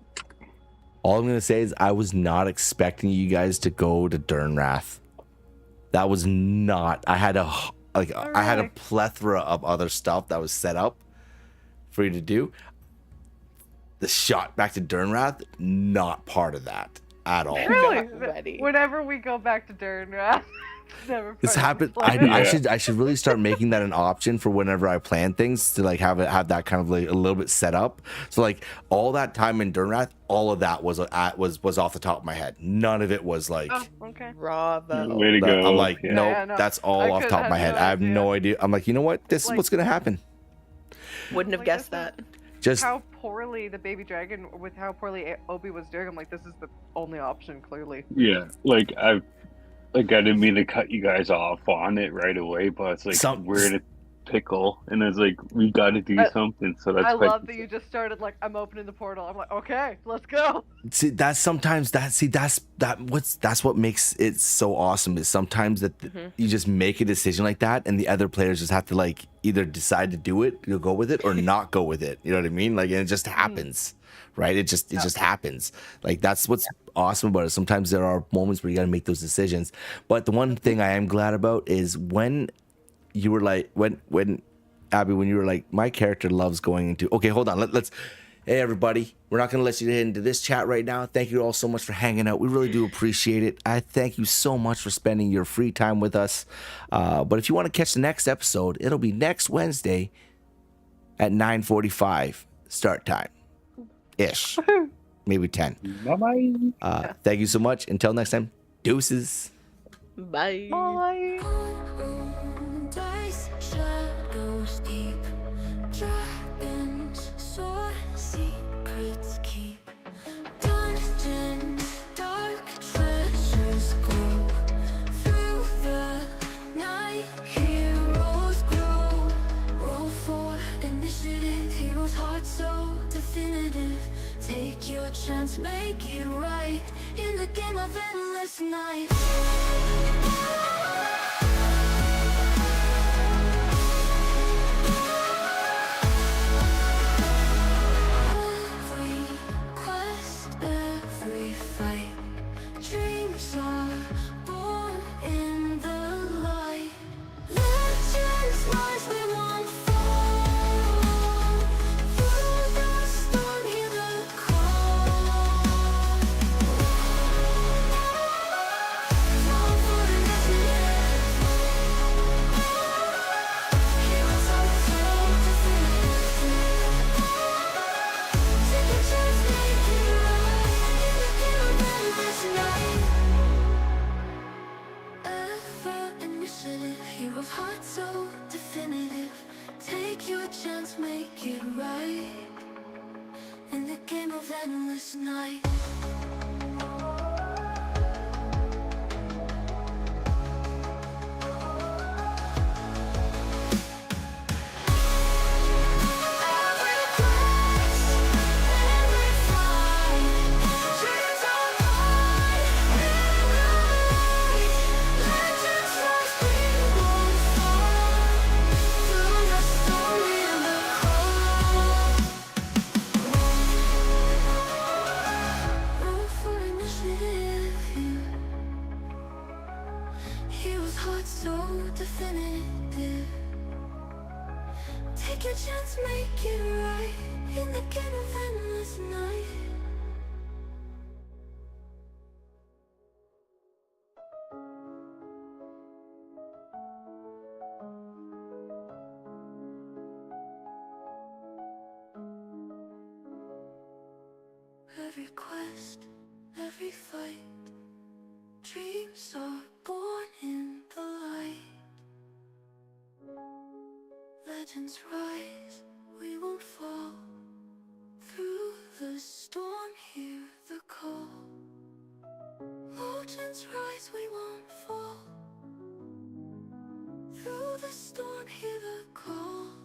All I'm gonna say is I was not expecting you guys to go to Durnrath. That was not. I had a really? plethora of other stuff that was set up for you to do. The shot back to Durnrath, not part of that at all. Really? Not ready. Whenever we go back to Durnrath, never. This part of the happened. plan. I should really start making that an option for whenever I plan things to like have that kind of like a little bit set up. So like all that time in Durnrath, all of that was off the top of my head. None of it was like. Oh, okay. Bravo. Way to go. I'm like, Yeah. no, Yeah, no. that's all I off the top of my had head. no I have no idea. I'm like, you know what? This is Like- what's gonna happen. Wouldn't have Like, guessed this is- that. Just How poorly the baby dragon, with how poorly Obi was doing, I'm like, this is the only option, clearly. Yeah, I didn't mean to cut you guys off on it right away, but it's like we're in a pickle, and it's like we got to do something. So that's I why love that you just started like, I'm opening the portal. I'm like, okay, let's go. see that's what makes it so awesome is sometimes that you just make a decision like that and the other players just have to like either decide to do it, go with it, or not go with it. You know what I mean? Like, and it just happens, right? It just happens. Like that's what's awesome about it. Sometimes there are moments where you got to make those decisions. But the one thing I am glad about is when you were like, when Abby, when you were like, my character loves going into. Okay, hold on. Let's. Hey everybody, we're not gonna let you get into this chat right now. Thank you all so much for hanging out. We really do appreciate it. I thank you so much for spending your free time with us. But if you want to catch the next episode, it'll be next Wednesday at 9:45 start time, ish. maybe 10. Bye-bye. Thank you so much. Until next time, deuces. Bye. Bye. Dice, shadows deep, dragons soar, secrets keep. Dungeons, dark treasures glow. Through the night, heroes grow. Roll for initiative, heroes' hearts so definitive. Take your chance, make it right in the game of endless night. Every quest, every fight, dreams are born in the light. Legends rise, we won't fall. Through the storm, hear the call. Fall for the initiative. Heroes are so definitive. Take a chance, make it right in the game of endless night. Ever initiative, heroes' heart so definitive. Take your chance, make it right in the game of endless night. Every quest, every fight, dreams are born in the light. Legends rise, we won't fall. Through the storm, hear the call. Roll for initiative here. Heroes' hearts so definitive. Take your chance, make it right in the game of endless night. Every quest, every fight, dreams are born in the light. Legends rise, we won't fall. Through the storm, hear the call. Legends rise, we won't fall. Through the storm, hear the call.